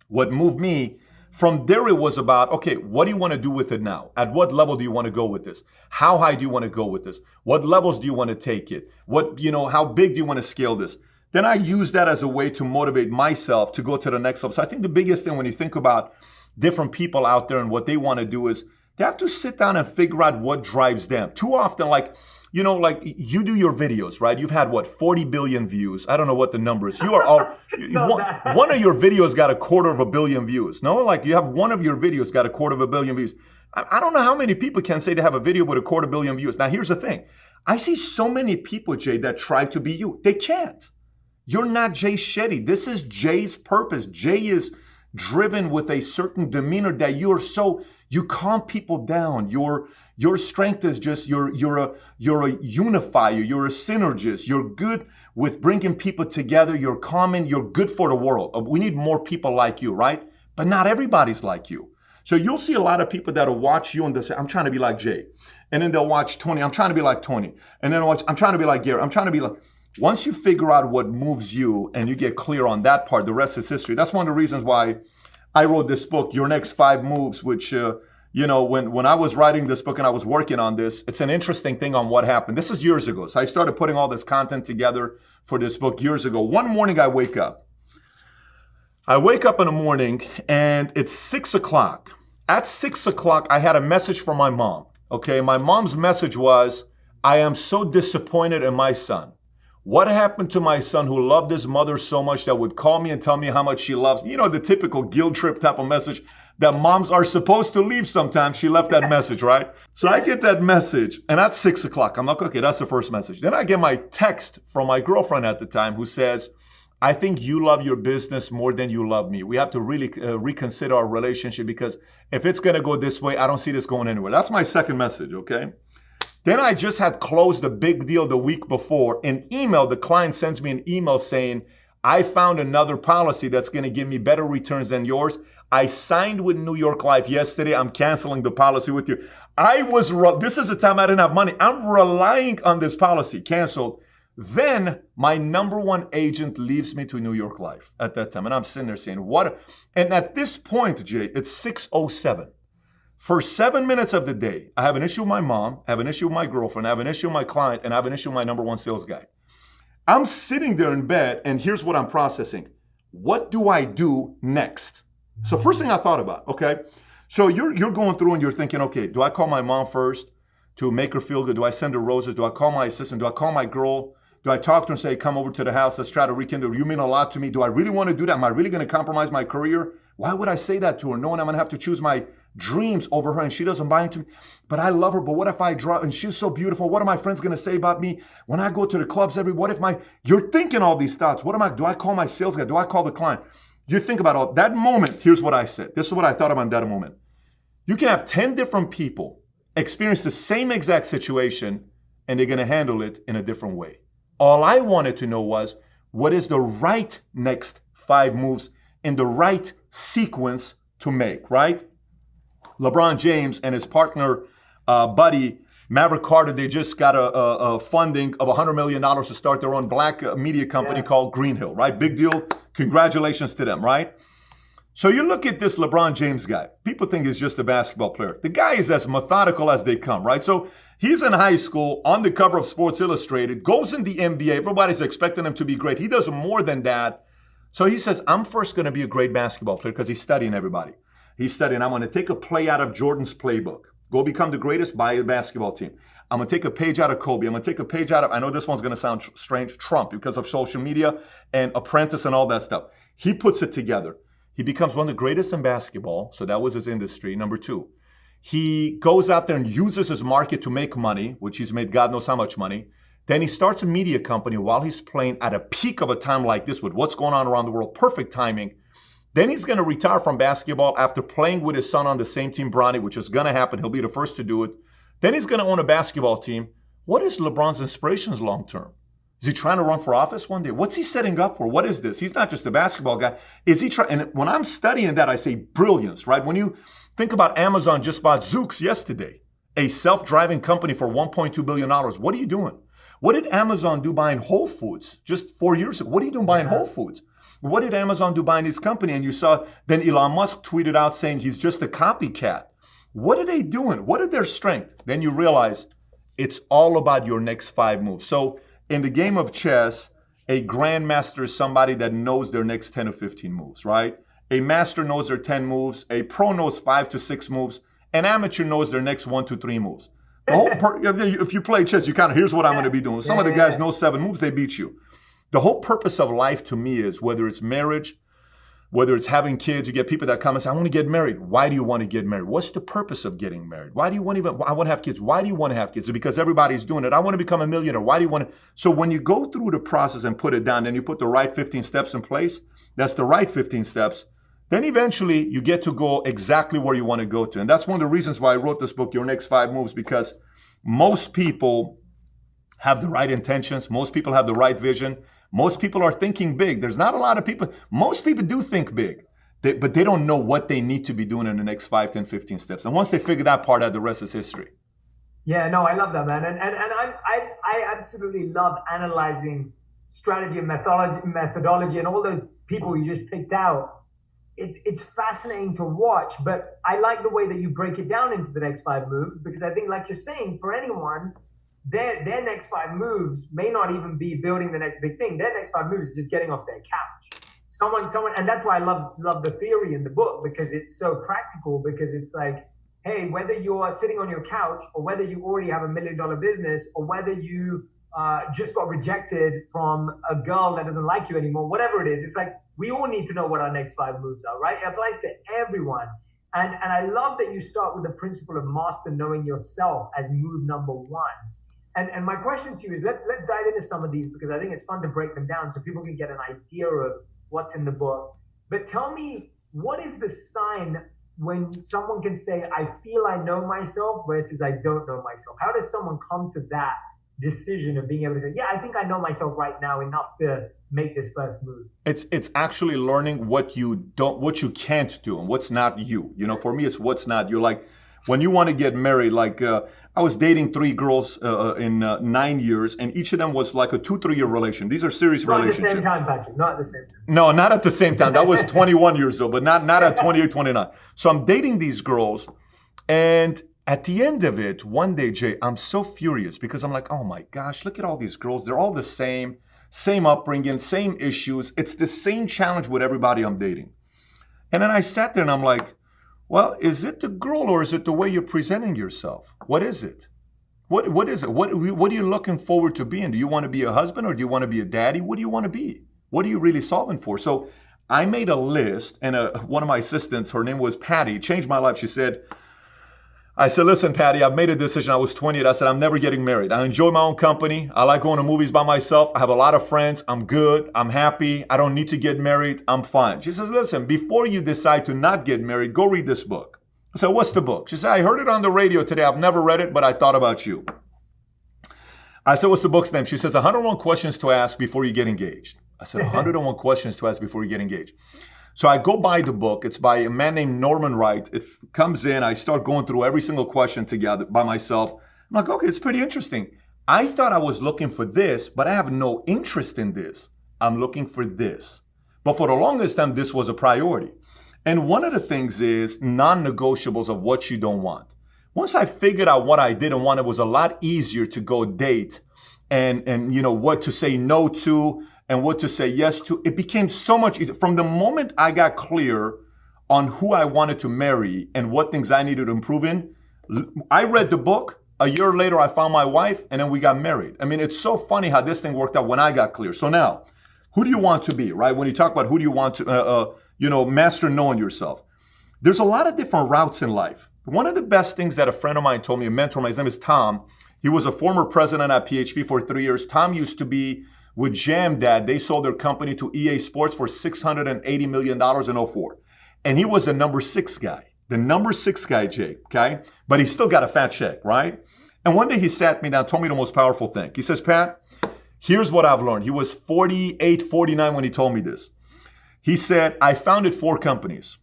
what moved me, from there it was about, okay, what do you want to do with it now? At what level do you want to go with this? How high do you want to go with this? What levels do you want to take it? How big do you want to scale this? Then I use that as a way to motivate myself to go to the next level. So I think the biggest thing when you think about different people out there and what they want to do is they have to sit down and figure out what drives them. Too often, like you do your videos, right? You've had 40 billion views. I don't know what the number is. You are all, one of your videos got 250 million views. No, like you have one of your videos got 250 million views. I don't know how many people can say they have a video with 250 million views. Now, here's the thing. I see so many people, Jay, that try to be you. They can't. You're not Jay Shetty. This is Jay's purpose. Jay is driven with a certain demeanor that you calm people down. Your strength is just you're a unifier. You're a synergist. You're good with bringing people together. You're common. You're good for the world. We need more people like you, right? But not everybody's like you. So you'll see a lot of people that'll watch you and they'll say, I'm trying to be like Jay. And then they'll watch Tony. I'm trying to be like Tony. And then I'm trying to be like Gary. I'm trying to be like. once you figure out what moves you and you get clear on that part, the rest is history. That's one of the reasons why I wrote this book, Your Next 5 Moves, which, when I was writing this book and I was working on this, it's an interesting thing on what happened. This is years ago. So I started putting all this content together for this book years ago. One morning I wake up. in the morning and it's 6 o'clock. At 6 o'clock, I had a message from my mom. Okay, my mom's message was, I am so disappointed in my son. What happened to my son who loved his mother so much that would call me and tell me how much she loves me? You know, the typical guilt trip type of message that moms are supposed to leave sometimes. She left that message, right? So I get that message and at 6 o'clock, I'm like, okay, that's the first message. Then I get my text from my girlfriend at the time who says, I think you love your business more than you love me. We have to really reconsider our relationship because if it's going to go this way, I don't see this going anywhere. That's my second message, okay? Then I just had closed a big deal the week before. An email, the client sends me an email saying, I found another policy that's going to give me better returns than yours. I signed with New York Life yesterday. I'm canceling the policy with you. This is the time I didn't have money. I'm relying on this policy, canceled. Then my number one agent leaves me to New York Life at that time. And I'm sitting there saying, what? And at this point, Jay, it's 6:07. For 7 minutes of the day, I have an issue with my mom, I have an issue with my girlfriend, I have an issue with my client, and I have an issue with my number one sales guy. I'm sitting there in bed, and here's what I'm processing. What do I do next? So first thing I thought about, okay? So you're going through and you're thinking, okay, do I call my mom first to make her feel good? Do I send her roses? Do I call my assistant? Do I call my girl? Do I talk to her and say, come over to the house, let's try to rekindle? You mean a lot to me. Do I really want to do that? Am I really going to compromise my career? Why would I say that to her, knowing I'm going to have to choose my dreams over her and she doesn't buy into me? But I love her, but what if I draw, and she's so beautiful, what are my friends going to say about me when I go to the clubs you're thinking all these thoughts. Do I call my sales guy? Do I call the client? You think about all that moment. Here's what I said. This is what I thought about in that moment. You can have 10 different people experience the same exact situation and they're going to handle it in a different way. All I wanted to know was, what is the right next 5 moves in the right sequence to make, right? LeBron James and his partner, buddy, Maverick Carter, they just got a funding of $100 million to start their own black media company called Green Hill, right? Big deal. Congratulations to them, right? So you look at this LeBron James guy. People think he's just a basketball player. The guy is as methodical as they come, right? So he's in high school, on the cover of Sports Illustrated, goes in the NBA. Everybody's expecting him to be great. He does more than that. So he says, I'm first going to be a great basketball player because he's studying everybody. He's studying, I'm going to take a play out of Jordan's playbook. Go become the greatest, buy a basketball team. I'm going to take a page out of Kobe. I'm going to take a page out of, I know this one's going to sound strange, Trump, because of social media and Apprentice and all that stuff. He puts it together. He becomes one of the greatest in basketball. So that was his industry. Number 2, he goes out there and uses his market to make money, which he's made God knows how much money. Then he starts a media company while he's playing at a peak of a time like this with what's going on around the world. Perfect timing. Then he's going to retire from basketball after playing with his son on the same team, Bronny, which is going to happen. He'll be the first to do it. Then he's going to own a basketball team. What is LeBron's inspirations long term? Is he trying to run for office one day? What's he setting up for? What is this? He's not just a basketball guy. Is he trying? And when I'm studying that, I say brilliance, right? When you think about Amazon just bought Zoox yesterday, a self-driving company for $1.2 billion. What are you doing? What did Amazon do buying Whole Foods just 4 years ago? What are you doing buying Whole Foods? What did Amazon do buying this company? And you saw then Elon Musk tweeted out saying he's just a copycat. What are they doing? What are their strengths? Then you realize it's all about your next 5 moves. So in the game of chess, a grandmaster is somebody that knows their next 10 or 15 moves, right? A master knows their 10 moves. A pro knows 5 to 6 moves. An amateur knows their next 1 to 3 moves. The whole if you play chess, you kind of, here's what I'm going to be doing. Some of the guys know 7 moves, they beat you. The whole purpose of life to me is, whether it's marriage, whether it's having kids, you get people that come and say, I want to get married. Why do you want to get married? What's the purpose of getting married? Why do you want I want to have kids. Why do you want to have kids? Is it because everybody's doing it? I want to become a millionaire. Why do you want to? So when you go through the process and put it down, then you put the right 15 steps in place, that's the right 15 steps. Then eventually you get to go exactly where you want to go to. And that's one of the reasons why I wrote this book, Your Next 5 Moves, because most people have the right intentions. Most people have the right vision. Most people are thinking big. There's not a lot of people. Most people do think big, but they don't know what they need to be doing in the next 5, 10, 15 steps. And once they figure that part out, the rest is history. Yeah, no, I love that, man. And I absolutely love analyzing strategy and methodology and all those people you just picked out, it's fascinating to watch. But I like the way that you break it down into the next 5 moves, because I think, like you're saying, for anyone, their next 5 moves may not even be building the next big thing. Their next 5 moves is just getting off their couch. Someone, and that's why I love the theory in the book, because it's so practical. Because it's like, hey, whether you're sitting on your couch, or whether you already have $1 million business, or whether you just got rejected from a girl that doesn't like you anymore, whatever it is, it's like, we all need to know what our next 5 moves are, right? It applies to everyone. And I love that you start with the principle of master knowing yourself as move number 1. And my question to you is, let's dive into some of these, because I think it's fun to break them down so people can get an idea of what's in the book. But tell me, what is the sign when someone can say, I feel I know myself, versus I don't know myself? How does someone come to that decision of being able to say, yeah, I think I know myself right now enough to make this first move? It's actually learning what you can't do and what's not you. You know, for me, it's what's not you. Like when you want to get married, like I was dating 3 girls in 9 years, and each of them was like a 2-3 year relation. These are serious relationships. Not at the same time, Patrick. Not at the same time. No, not at the same time. That was 21 years old, but not at 28, 29. So I'm dating these girls, and at the end of it, one day, Jay, I'm so furious because I'm like, oh my gosh, look at all these girls. They're all the same upbringing, same issues. It's the same challenge with everybody I'm dating. And then I sat there and I'm like, well, is it the girl or is it the way you're presenting yourself? What is it? What is it? What are you looking forward to being? Do you want to be a husband, or do you want to be a daddy? What do you want to be? What are you really solving for? So I made a list, and one of my assistants, her name was Patty, changed my life. She said, I said, listen, Patty, I've made a decision. I was 28. I said, I'm never getting married. I enjoy my own company. I like going to movies by myself. I have a lot of friends. I'm good. I'm happy. I don't need to get married. I'm fine. She says, listen, before you decide to not get married, go read this book. I said, what's the book? She said, I heard it on the radio today. I've never read it, but I thought about you. I said, what's the book's name? She says, 101 questions to ask before you get engaged. I said, 101 questions to ask before you get engaged. So I go buy the book. It's by a man named Norman Wright. It comes in. I start going through every single question together by myself. I'm like, okay, it's pretty interesting. I thought I was looking for this, but I have no interest in this. I'm looking for this. But for the longest time, this was a priority. And one of the things is non-negotiables of what you don't want. Once I figured out what I didn't want, it was a lot easier to go date and you know, what to say no to and what to say yes to. It became so much easier. From the moment I got clear on who I wanted to marry and what things I needed to improve in, I read the book. A year later, I found my wife, and then we got married. I mean, it's so funny how this thing worked out when I got clear. So now, who do you want to be, right? When you talk about who do you want to, master knowing yourself. There's a lot of different routes in life. One of the best things that a friend of mine told me, a mentor, his name is Tom. He was a former president at PHP for 3 years. Tom used to be with Jam Dad. They sold their company to EA Sports for $680 million in 04. And he was the number 6 guy. The number 6 guy, Jake, okay? But he still got a fat check, right? And one day he sat me down, told me the most powerful thing. He says, Pat, here's what I've learned. He was 48, 49 when he told me this. He said, I founded 4 companies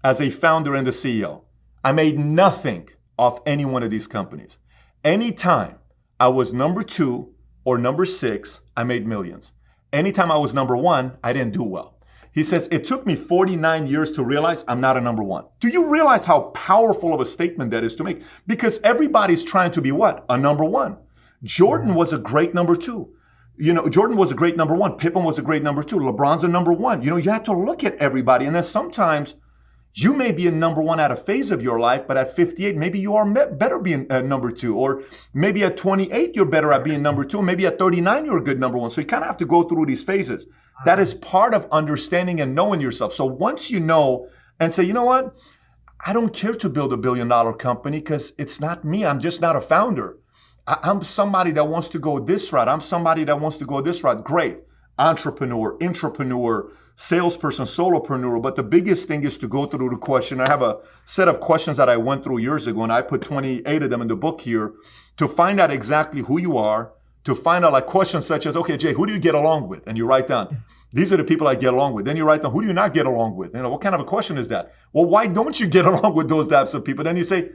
as a founder and the CEO. I made nothing off any one of these companies. Anytime I was number 2 or number 6, I made millions. Anytime I was number 1, I didn't do well. He says, it took me 49 years to realize I'm not a number 1. Do you realize how powerful of a statement that is to make? Because everybody's trying to be what? A number 1. Jordan was a great number 2. Jordan was a great number 1. Pippen was a great number 2. LeBron's a number 1. You have to look at everybody. And then sometimes you may be a number 1 at a phase of your life, but at 58, maybe you are better being a number 2. Or maybe at 28, you're better at being number 2. Maybe at 39, you're a good number 1. So you kind of have to go through these phases. That is part of understanding and knowing yourself. So once you know and say, you know what? I don't care to build $1 billion company because it's not me. I'm just not a founder. I'm somebody that wants to go this route. I'm somebody that wants to go this route. Great. Entrepreneur, intrapreneur, salesperson, solopreneur. But the biggest thing is to go through the question. I have a set of questions that I went through years ago, and I put 28 of them in the book here to find out exactly who you are, to find out like questions such as, okay, Jay, who do you get along with? And you write down, these are the people I get along with. Then you write down, who do you not get along with? What kind of a question is that? Well, why don't you get along with those types of people? Then you say,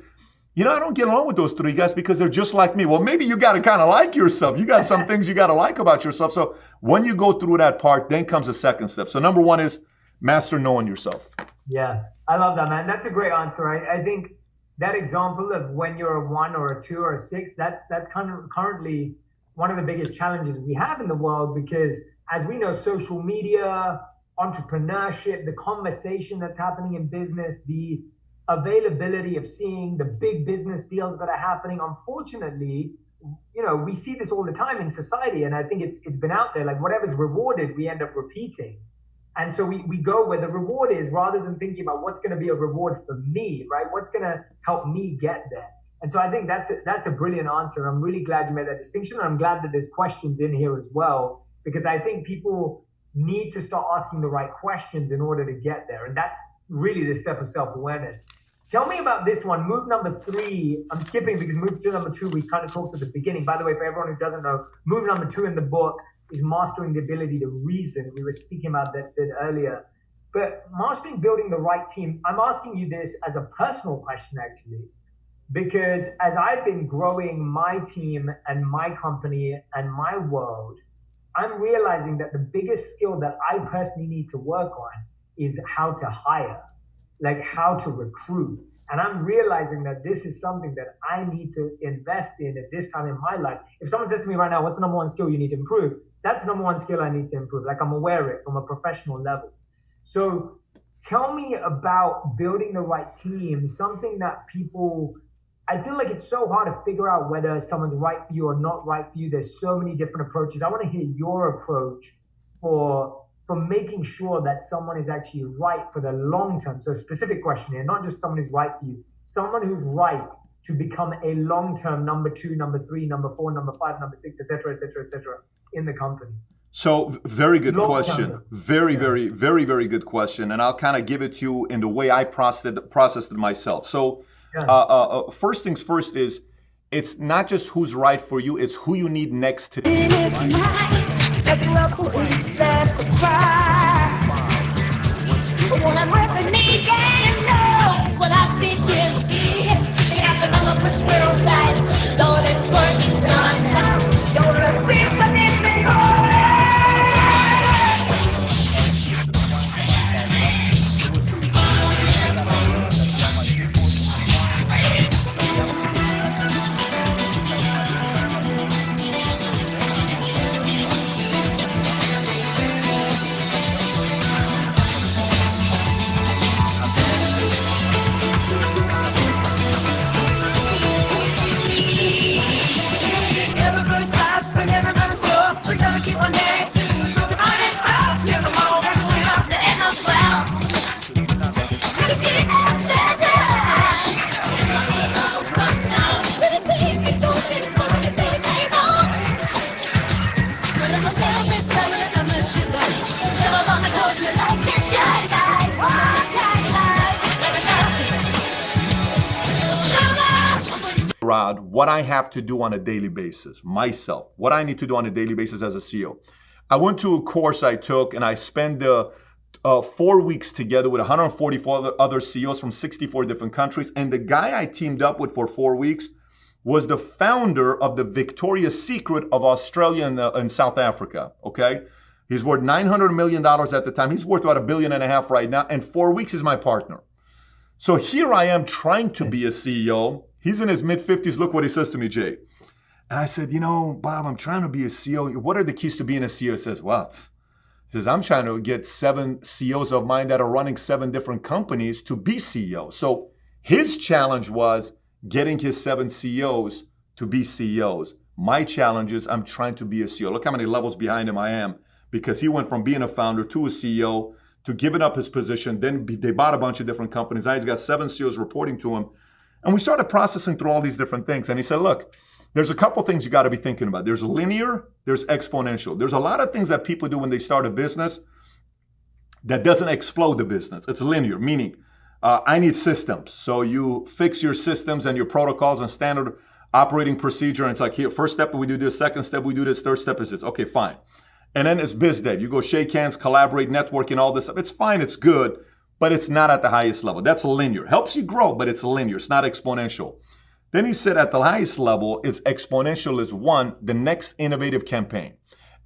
I don't get along with those three guys because they're just like me. Well, maybe you got to kind of like yourself. You got some things you got to like about yourself. So when you go through that part, then comes the second step. So number one is master knowing yourself. Yeah, I love that, man. That's a great answer. I think that example of when you're a 1 or a 2 or a 6, that's kind of currently one of the biggest challenges we have in the world, because as we know, social media, entrepreneurship, the conversation that's happening in business, the availability of seeing the big business deals that are happening. Unfortunately, we see this all the time in society, and I think it's been out there. Like whatever's rewarded, we end up repeating. And so we go where the reward is, rather than thinking about what's going to be a reward for me, right? What's going to help me get there? And so I think that's a brilliant answer. I'm really glad you made that distinction. And I'm glad that there's questions in here as well, because I think people need to start asking the right questions in order to get there. And that's really the step of self-awareness. Tell me about this one, move number 3. I'm skipping because move to number 2, we kind of talked at the beginning. By the way, for everyone who doesn't know, move number 2 in the book is mastering the ability to reason. We were speaking about that bit earlier. But mastering building the right team, I'm asking you this as a personal question, actually, because as I've been growing my team and my company and my world, I'm realizing that the biggest skill that I personally need to work on is how to hire, like how to recruit. And I'm realizing that this is something that I need to invest in at this time in my life. If someone says to me right now, what's the number one skill you need to improve? That's the number one skill I need to improve. Like I'm aware of it from a professional level. So tell me about building the right team, something that I feel like it's so hard to figure out whether someone's right for you or not right for you. There's so many different approaches. I want to hear your approach for making sure that someone is actually right for the long term. So a specific question here, not just someone who's right for you, someone who's right to become a long-term number 2, number 3, number 4, number 5, number 6, et cetera, in the company. So very good Long-term. question. Very, very, very good question. And I'll kind of give it to you in the way I processed it myself. So first things first is, it's not just who's right for you, it's who you need next to you. What I have to do on a daily basis, myself, what I need to do on a daily basis as a CEO. I went to a course I took, and I spent 4 weeks together with 144 other CEOs from 64 different countries. And the guy I teamed up with for 4 weeks was the founder of the Victoria's Secret of Australia and South Africa, okay? He's worth $900 million at the time. He's worth about $1.5 billion right now. And 4 weeks is my partner. So here I am trying to be a CEO. He's in his mid-50s. Look what he says to me, Jay. And I said, Bob, I'm trying to be a CEO. What are the keys to being a CEO? He says, well, I'm trying to get 7 CEOs of mine that are running 7 different companies to be CEO. So his challenge was getting his 7 CEOs to be CEOs. My challenge is I'm trying to be a CEO. Look how many levels behind him I am, because he went from being a founder to a CEO to giving up his position. Then they bought a bunch of different companies. Now he's got 7 CEOs reporting to him. And we started processing through all these different things. And he said, look, there's a couple things you got to be thinking about. There's linear, there's exponential. There's a lot of things that people do when they start a business that doesn't explode the business. It's linear, meaning I need systems. So you fix your systems and your protocols and standard operating procedure. And it's like, here, first step, we do this. Second step, we do this. Third step is this. Okay, fine. And then it's biz dev. You go shake hands, collaborate, networking, all this stuff. It's fine. It's good. But it's not at the highest level. That's linear. Helps you grow, but it's linear. It's not exponential. Then he said at the highest level is exponential is one, the next innovative campaign.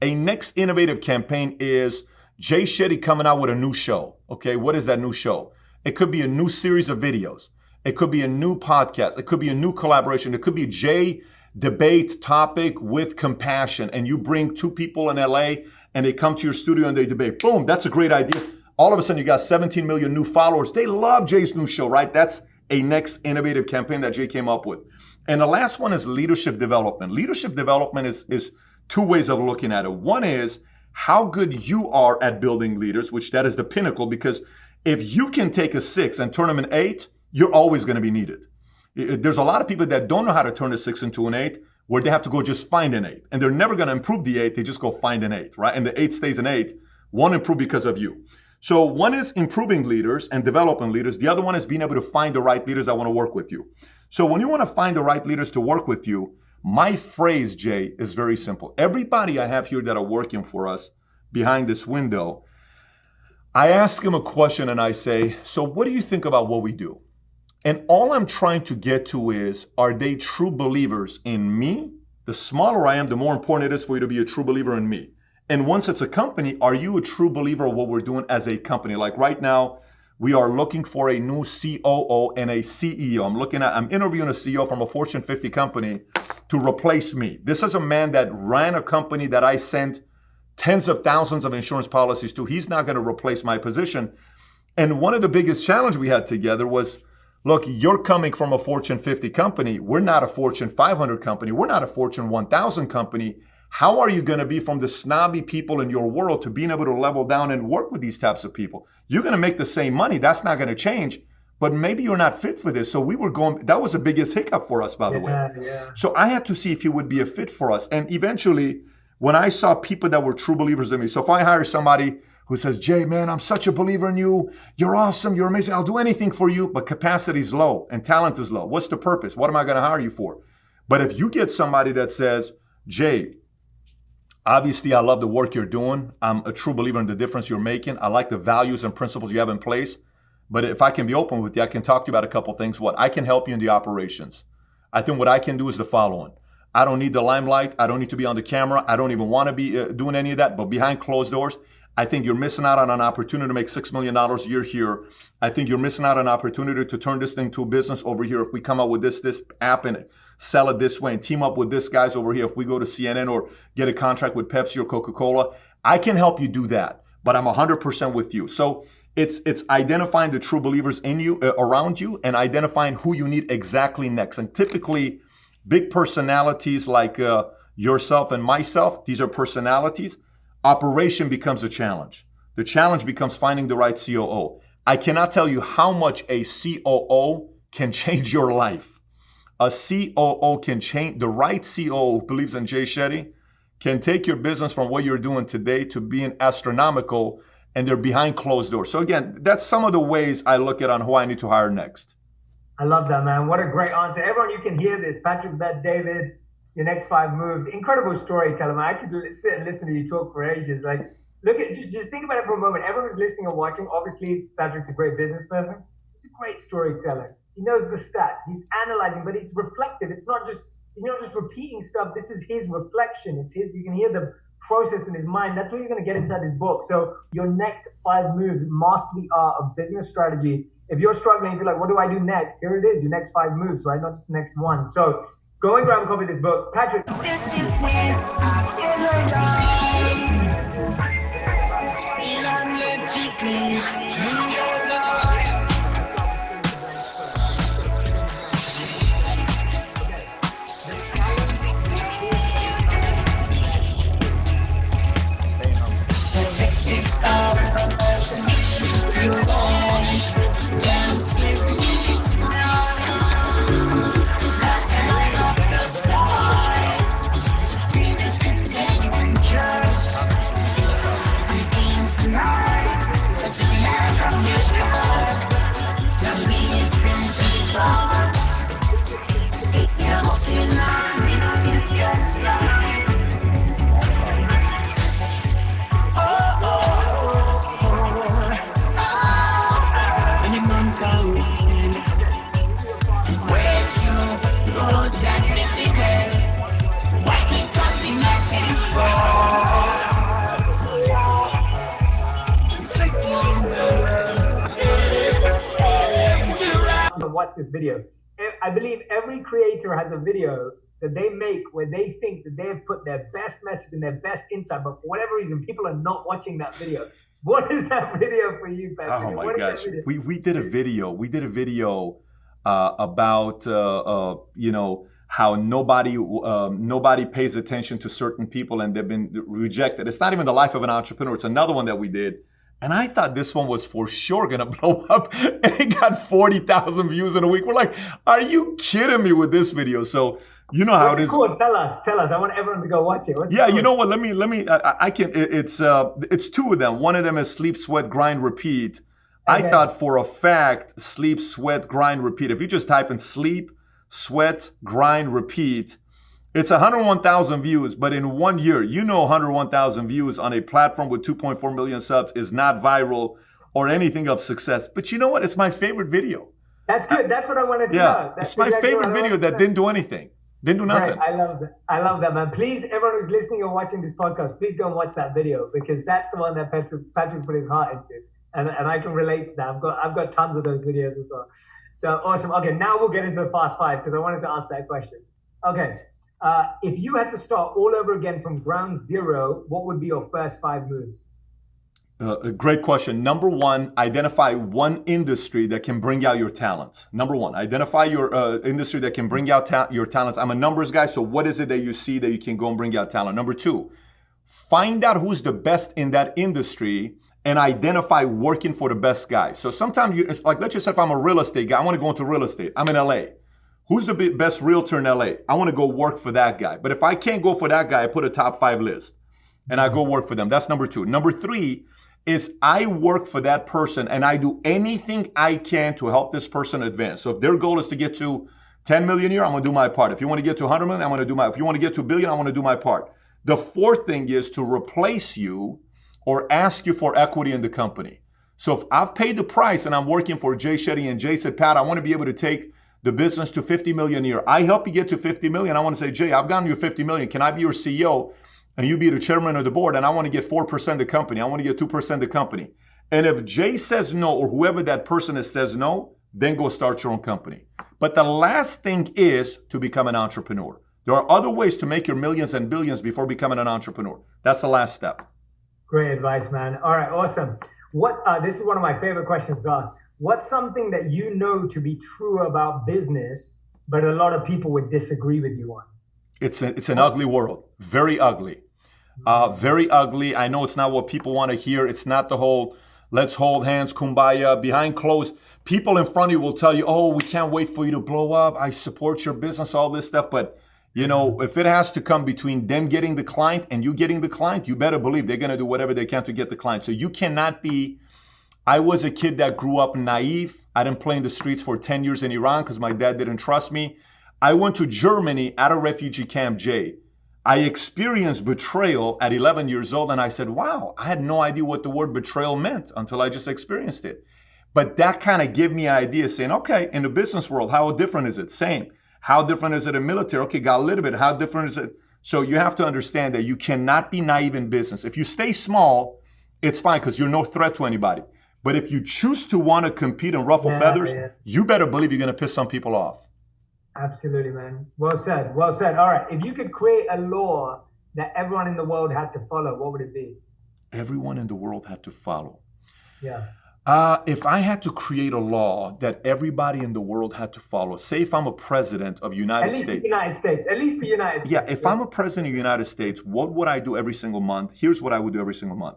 A next innovative campaign is Jay Shetty coming out with a new show. Okay, what is that new show? It could be a new series of videos. It could be a new podcast. It could be a new collaboration. It could be Jay debate topic with compassion. And you bring two people in LA and they come to your studio and they debate. Boom, that's a great idea. All of a sudden you got 17 million new followers. They love Jay's new show, right? That's a next innovative campaign that Jay came up with. And the last one is leadership development. Leadership development is two ways of looking at it. One is how good you are at building leaders, which that is the pinnacle, because if you can take a 6 and turn them an 8, you're always going to be needed. There's a lot of people that don't know how to turn a 6 into an 8, where they have to go just find an 8. And they're never going to improve the 8. They just go find an 8, right? And the 8 stays an 8. Won't improve because of you. So one is improving leaders and developing leaders. The other one is being able to find the right leaders that want to work with you. So when you want to find the right leaders to work with you, my phrase, Jay, is very simple. Everybody I have here that are working for us behind this window, I ask them a question and I say, so what do you think about what we do? And all I'm trying to get to is, are they true believers in me? The smaller I am, the more important it is for you to be a true believer in me. And once it's a company, are you a true believer of what we're doing as a company? Like right now, we are looking for a new COO and a CEO. I'm interviewing a CEO from a Fortune 50 company to replace me. This is a man that ran a company that I sent tens of thousands of insurance policies to. He's not going to replace my position. And one of the biggest challenges we had together was, look, you're coming from a Fortune 50 company. We're not a Fortune 500 company. We're not a Fortune 1000 company. How are you going to be from the snobby people in your world to being able to level down and work with these types of people? You're going to make the same money. That's not going to change. But maybe you're not fit for this. So we were going, that was the biggest hiccup for us, by the way. Yeah. So I had to see if he would be a fit for us. And eventually, when I saw people that were true believers in me, so if I hire somebody who says, Jay, man, I'm such a believer in you. You're awesome. You're amazing. I'll do anything for you. But capacity is low and talent is low. What's the purpose? What am I going to hire you for? But if you get somebody that says, Jay, obviously, I love the work you're doing. I'm a true believer in the difference you're making. I like the values and principles you have in place. But if I can be open with you, I can talk to you about a couple things. What? I can help you in the operations. I think what I can do is the following. I don't need the limelight. I don't need to be on the camera. I don't even want to be doing any of that. But behind closed doors, I think you're missing out on an opportunity to make $6 million a year here. I think you're missing out on an opportunity to turn this thing to a business over here. If we come out with this app and sell it this way and team up with this guys over here, if we go to CNN or get a contract with Pepsi or Coca-Cola, I can help you do that. But I'm 100% with you. So it's identifying the true believers in you, around you, and identifying who you need exactly next. And typically, big personalities like yourself and myself, these are personalities. Operation becomes a challenge. The challenge becomes finding the right COO. I cannot tell you how much a COO can change your life. A COO can change, the right COO who believes in Jay Shetty can take your business from what you're doing today to being astronomical, and they're behind closed doors. So again, that's some of the ways I look at on who I need to hire next. I love that, man. What a great answer. Everyone, you can hear this. Patrick Bet David, your next 5 moves. Incredible storyteller, man. I could sit and listen to you talk for ages. Like, look at, just think about it for a moment. Everyone who's listening and watching, obviously, Patrick's a great business person. He's a great storyteller. He knows the stats. He's analyzing, but he's reflective. It's not just, he's not just repeating stuff. This is his reflection. It's his, you can hear the process in his mind. That's what you're going to get inside his book. So your next 5 moves, master the art of business strategy. If you're struggling, if you're like, what do I do next? Here it is, your next 5 moves, right? Not just the next one. So go and grab a copy of this book. Patrick. watch this video. I believe every creator has a video that they make where they think that they have put their best message and their best insight, but for whatever reason, people are not watching that video. What is that video for you, Patrick? Oh my gosh, we did a video. We did a video about how nobody pays attention to certain people and they've been rejected. It's not even the life of an entrepreneur. It's another one that we did. And I thought this one was for sure going to blow up. And it got 40,000 views in a week. We're like, are you kidding me with this video? So you know how it is. Cool. Tell us. I want everyone to go watch it. You know what? Let me. I can. It's two of them. One of them is sleep, sweat, grind, repeat. Okay. I thought for a fact, sleep, sweat, grind, repeat. If you just type in sleep, sweat, grind, repeat, it's 101,000 views. But in 1 year, 101,000 views on a platform with 2.4 million subs is not viral or anything of success. But you know what? It's my favorite video. That's good. That's what I wanted to know. It's my favorite video that didn't do anything. Didn't do nothing. Right. I love that, man. Please, everyone who's listening or watching this podcast, please go and watch that video because that's the one that Patrick put his heart into. And I can relate to that. I've got tons of those videos as well. So awesome. Okay, now we'll get into the Fast Five because I wanted to ask that question. Okay. If you had to start all over again from ground zero, what would be your first 5 moves? A great question. Number one, identify one industry that can bring out your talents. Number one, identify your industry that can bring out your talents. I'm a numbers guy, so what is it that you see that you can go and bring out talent? Number two, find out who's the best in that industry and identify working for the best guy. So sometimes it's like, let's just say if I'm a real estate guy, I want to go into real estate. I'm in LA. Who's the best realtor in LA? I want to go work for that guy. But if I can't go for that guy, I put a top 5 list and I go work for them. That's number two. Number three is I work for that person and I do anything I can to help this person advance. So if their goal is to get to 10 million a year, I'm going to do my part. If you want to get to 100 million, I'm going to do my part. If you want to get to $1 billion, I want to do my part. The fourth thing is to replace you or ask you for equity in the company. So if I've paid the price and I'm working for Jay Shetty and Jay said, Pat, I want to be able to take the business to 50 million a year. I help you get to 50 million. I want to say, Jay, I've gotten you 50 million. Can I be your CEO and you be the chairman of the board? And I want to get 4% of the company. I want to get 2% of the company. And if Jay says no, or whoever that person is says no, then go start your own company. But the last thing is to become an entrepreneur. There are other ways to make your millions and billions before becoming an entrepreneur. That's the last step. Great advice, man. All right, awesome. This is one of my favorite questions to ask. What's something that you know to be true about business, but a lot of people would disagree with you on? It's an ugly world. Very ugly. Very ugly. I know it's not what people want to hear. It's not the whole, let's hold hands, kumbaya, behind closed. People in front of you will tell you, oh, we can't wait for you to blow up. I support your business, all this stuff. But, if it has to come between them getting the client and you getting the client, you better believe they're going to do whatever they can to get the client. So you cannot be, I was a kid that grew up naive. I didn't play in the streets for 10 years in Iran because my dad didn't trust me. I went to Germany at a refugee camp, Jay. I experienced betrayal at 11 years old and I said, wow, I had no idea what the word betrayal meant until I just experienced it. But that kind of gave me ideas saying, okay, in the business world, how different is it? Same. How different is it in military? Okay, got a little bit. How different is it? So you have to understand that you cannot be naive in business. If you stay small, it's fine because you're no threat to anybody. But if you choose to want to compete and ruffle feathers, you better believe you're going to piss some people off. Absolutely, man. Well said. Well said. All right. If you could create a law that everyone in the world had to follow, what would it be? Everyone in the world had to follow. Yeah. If I had to create a law that everybody in the world had to follow, say if I'm a president of United States. At least the United States. Yeah, if I'm a president of the United States, what would I do every single month? Here's what I would do every single month.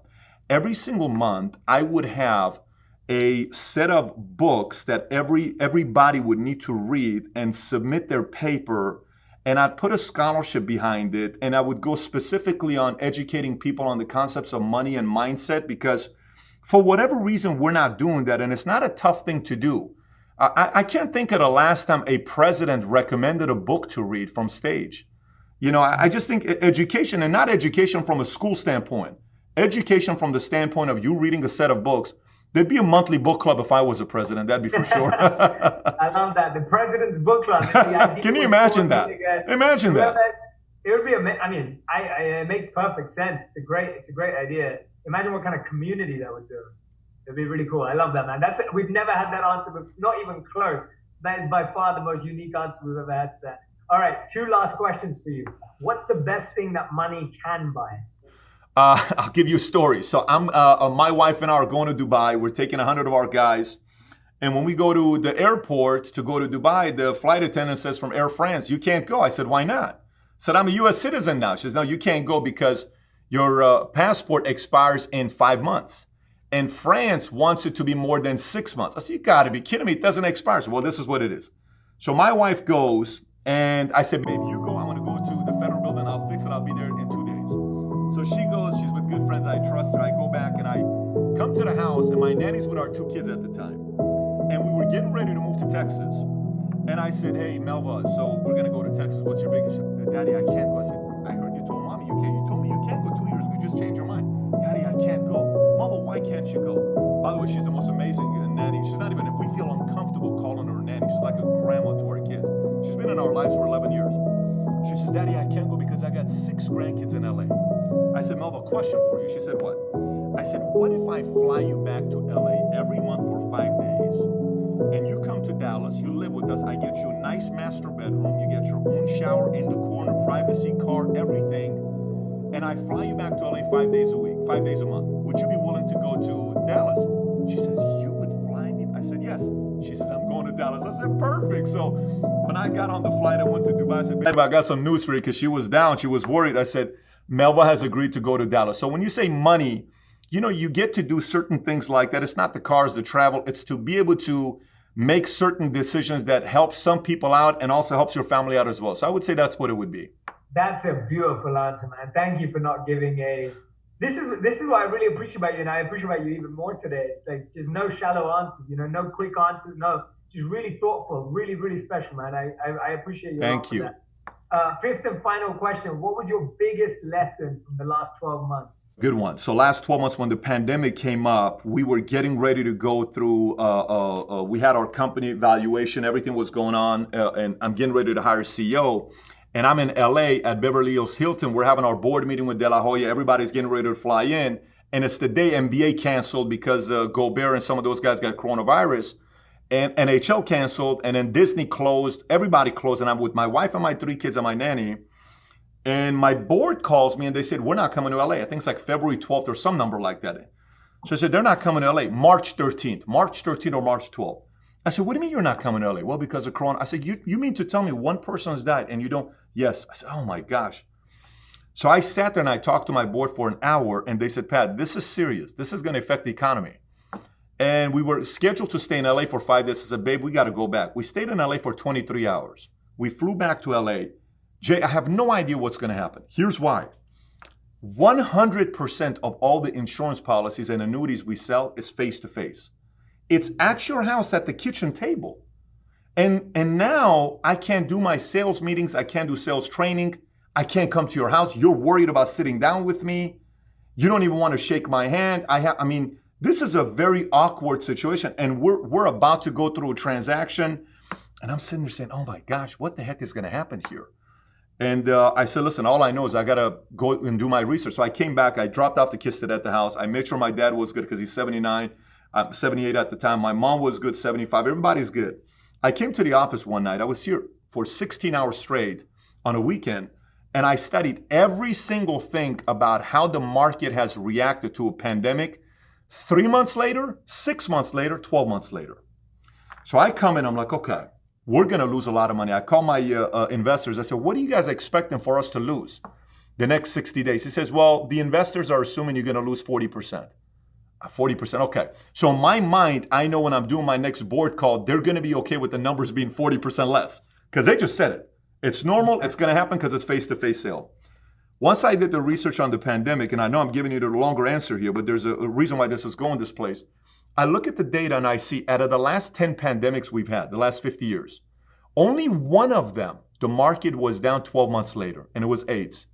Every single month, I would have a set of books that everybody would need to read and submit their paper, and I'd put a scholarship behind it, and I would go specifically on educating people on the concepts of money and mindset, because for whatever reason, we're not doing that, and it's not a tough thing to do. I can't think of the last time a president recommended a book to read from stage. I just think education, and not education from a school standpoint, education from the standpoint of you reading a set of books. There'd be a monthly book club if I was a president, that'd be for sure. I love that. The president's book club. Can you imagine that? Imagine that. It would be it makes perfect sense. It's a great idea. Imagine what kind of community that would do. It'd be really cool. I love that, man. We've never had that answer, but not even close. That is by far the most unique answer we've ever had to that. All right, two last questions for you. What's the best thing that money can buy? I'll give you a story. So my wife and I are going to Dubai. We're taking 100 of our guys. And when we go to the airport to go to Dubai, the flight attendant says from Air France, you can't go. I said, why not? I said, I'm a U.S. citizen now. She says, no, you can't go because your passport expires in 5 months. And France wants it to be more than 6 months. I said, you got to be kidding me. It doesn't expire. So, well, this is what it is. So my wife goes, and I said, babe, you go. I'm going to go to the federal building. I'll fix it. I'll be there in 2 days. So she goes. She's with good friends. I trust her. I go back, and I come to the house, and my nanny's with our 2 kids at the time. And we were getting ready to move to Texas. And I said, hey, Melva, so we're going to go to Texas. What's your biggest? Daddy, I can't go. I said, I heard you told Mommy you can't. You told me you can't go 2 years ago. You just changed your mind. Daddy, I can't go. Melva, why can't you go? By the way, she's the most amazing nanny. She's not even, we feel uncomfortable calling her a nanny. She's like a grandma to our kids. She's been in our lives for 11 years. She says, Daddy, I can't go because I got 6 grandkids in LA. I said, Melva, question for you. She said, what? I said, what if I fly you back to LA every month for 5 days? And you come to Dallas, you live with us, I get you a nice master bedroom, you get your own shower in the corner, privacy car, everything, and I fly you back to LA 5 days a week, 5 days a month. Would you be willing to go to Dallas? She says, you would fly me? I said, yes. She says, I'm going to Dallas. I said, perfect. So when I got on the flight, I went to Dubai. I said, babe, I got some news for you, because she was down, she was worried. I said, Melva has agreed to go to Dallas. So when you say money, you know, you get to do certain things like that. It's not the cars, the travel. It's to be able to make certain decisions that help some people out and also helps your family out as well. So I would say that's what it would be. That's a beautiful answer, man. Thank you for not giving a... This is what I really appreciate about you, and I appreciate about you even more today. It's like just no shallow answers, you know, no quick answers, no, just really thoughtful, really, really special, man. I appreciate you. Thank you. Fifth and final question. What was your biggest lesson from the last 12 months? Good one. So last 12 months when the pandemic came up, we were getting ready to go through, we had our company evaluation, everything was going on, and I'm getting ready to hire a CEO. And I'm in LA at Beverly Hills Hilton. We're having our board meeting with De La Hoya. Everybody's getting ready to fly in. And it's the day NBA canceled because Gobert and some of those guys got coronavirus. And NHL canceled, and then Disney closed. Everybody closed, and I'm with my wife and my 3 kids and my nanny. And my board calls me and they said, we're not coming to LA. I think it's like February 12th or some number like that. So I said, they're not coming to LA. March 13th or March 12th. I said, what do you mean you're not coming to LA? Well, because of Corona. I said, you mean to tell me one person has died and you don't? Yes. I said, oh my gosh. So I sat there and I talked to my board for an hour and they said, Pat, this is serious. This is going to affect the economy. And we were scheduled to stay in LA for 5 days. I said, babe, we got to go back. We stayed in LA for 23 hours. We flew back to LA. Jay, I have no idea what's going to happen. Here's why. 100% of all the insurance policies and annuities we sell is face-to-face. It's at your house at the kitchen table. And now I can't do my sales meetings. I can't do sales training. I can't come to your house. You're worried about sitting down with me. You don't even want to shake my hand. This is a very awkward situation. And we're about to go through a transaction. And I'm sitting there saying, oh my gosh, what the heck is going to happen here? And I said, listen, all I know is I got to go and do my research. So I came back. I dropped off the kids at the house. I made sure my dad was good because he's 79. I'm 78 at the time. My mom was good, 75. Everybody's good. I came to the office one night. I was here for 16 hours straight on a weekend. And I studied every single thing about how the market has reacted to a pandemic 3 months later, 6 months later, 12 months later. So I come in, I'm like, okay, we're going to lose a lot of money. I call my investors. I said, what are you guys expecting for us to lose the next 60 days? He says, well, the investors are assuming you're going to lose 40%. 40%, okay. So in my mind, I know when I'm doing my next board call, they're going to be okay with the numbers being 40% less because they just said it. It's normal. It's going to happen because it's face-to-face sale. Once I did the research on the pandemic, and I know I'm giving you the longer answer here, but there's a reason why this is going this place. I look at the data and I see out of the last 10 pandemics we've had, the last 50 years, only one of them, the market was down 12 months later, and it was AIDS.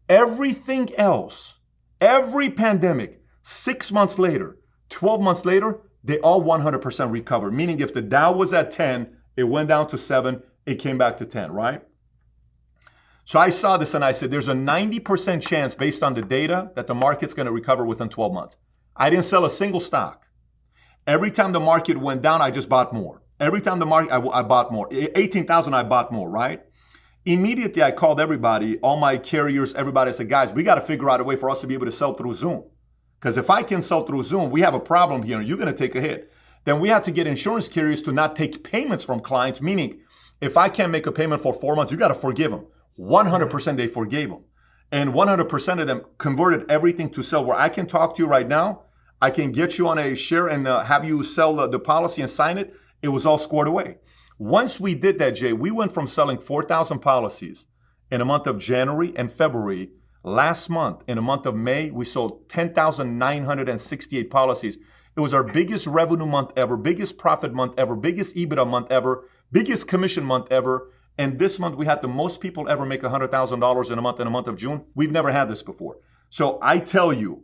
Everything else, every pandemic, 6 months later, 12 months later, they all 100% recovered. Meaning if the Dow was at 10, it went down to 7, it came back to 10, right? So I saw this and I said, there's a 90% chance based on the data that the market's going to recover within 12 months. I didn't sell a single stock. Every time the market went down, I just bought more. Every time the market, I bought more. 18,000, I bought more, right? Immediately, I called everybody, all my carriers, everybody. I said, guys, we got to figure out a way for us to be able to sell through Zoom. Because if I can sell through Zoom, we have a problem here and you're going to take a hit. Then we had to get insurance carriers to not take payments from clients, meaning if I can't make a payment for 4 months, you got to forgive them. 100% they forgave them. And 100% of them converted everything to sell. Where I can talk to you right now, I can get you on a share and have you sell the policy and sign it. It was all squared away. Once we did that, Jay, we went from selling 4,000 policies in a month of January and February. Last month, in a month of May, we sold 10,968 policies. It was our biggest revenue month ever, biggest profit month ever, biggest EBITDA month ever, biggest commission month ever. And this month, we had the most people ever make $100,000 in a month of June. We've never had this before. So I tell you,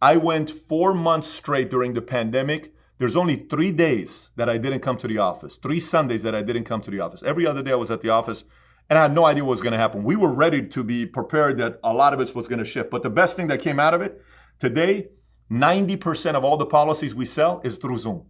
I went 4 months straight during the pandemic. There's only 3 days that I didn't come to the office, 3 Sundays that I didn't come to the office. Every other day I was at the office and I had no idea what was going to happen. We were ready to be prepared that a lot of it was going to shift. But the best thing that came out of it, today, 90% of all the policies we sell is through Zoom.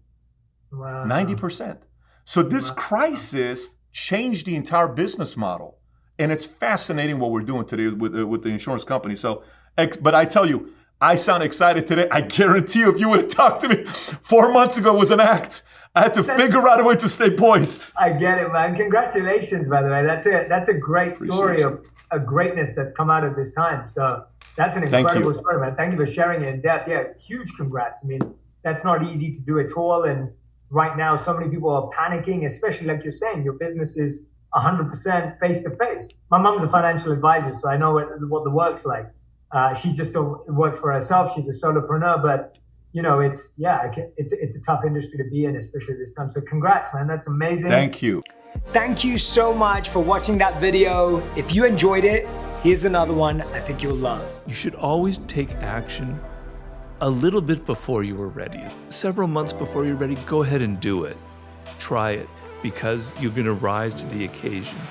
Wow. 90%. So this crisis changed the entire business model. And it's fascinating what we're doing today with the insurance company. So, but I tell you, I sound excited today. I guarantee you, if you would have talked to me 4 months ago, it was an act. I had to figure out a way to stay poised. I get it, man. Congratulations, by the way. That's a great story of a greatness that's come out of this time. So that's an incredible story, man. Thank you for sharing it in depth. Yeah, huge congrats. I mean, that's not easy to do at all. And right now, so many people are panicking, especially like you're saying, your business is 100% face-to-face. My mom's a financial advisor, so I know what the work's like. She just works for herself. She's a solopreneur, but you know, it's a tough industry to be in, especially this time. So congrats, man. That's amazing. Thank you. Thank you so much for watching that video. If you enjoyed it, here's another one I think you'll love. You should always take action a little bit before you were ready. Several months before you're ready, go ahead and do it. Try it, because you're going to rise to the occasion.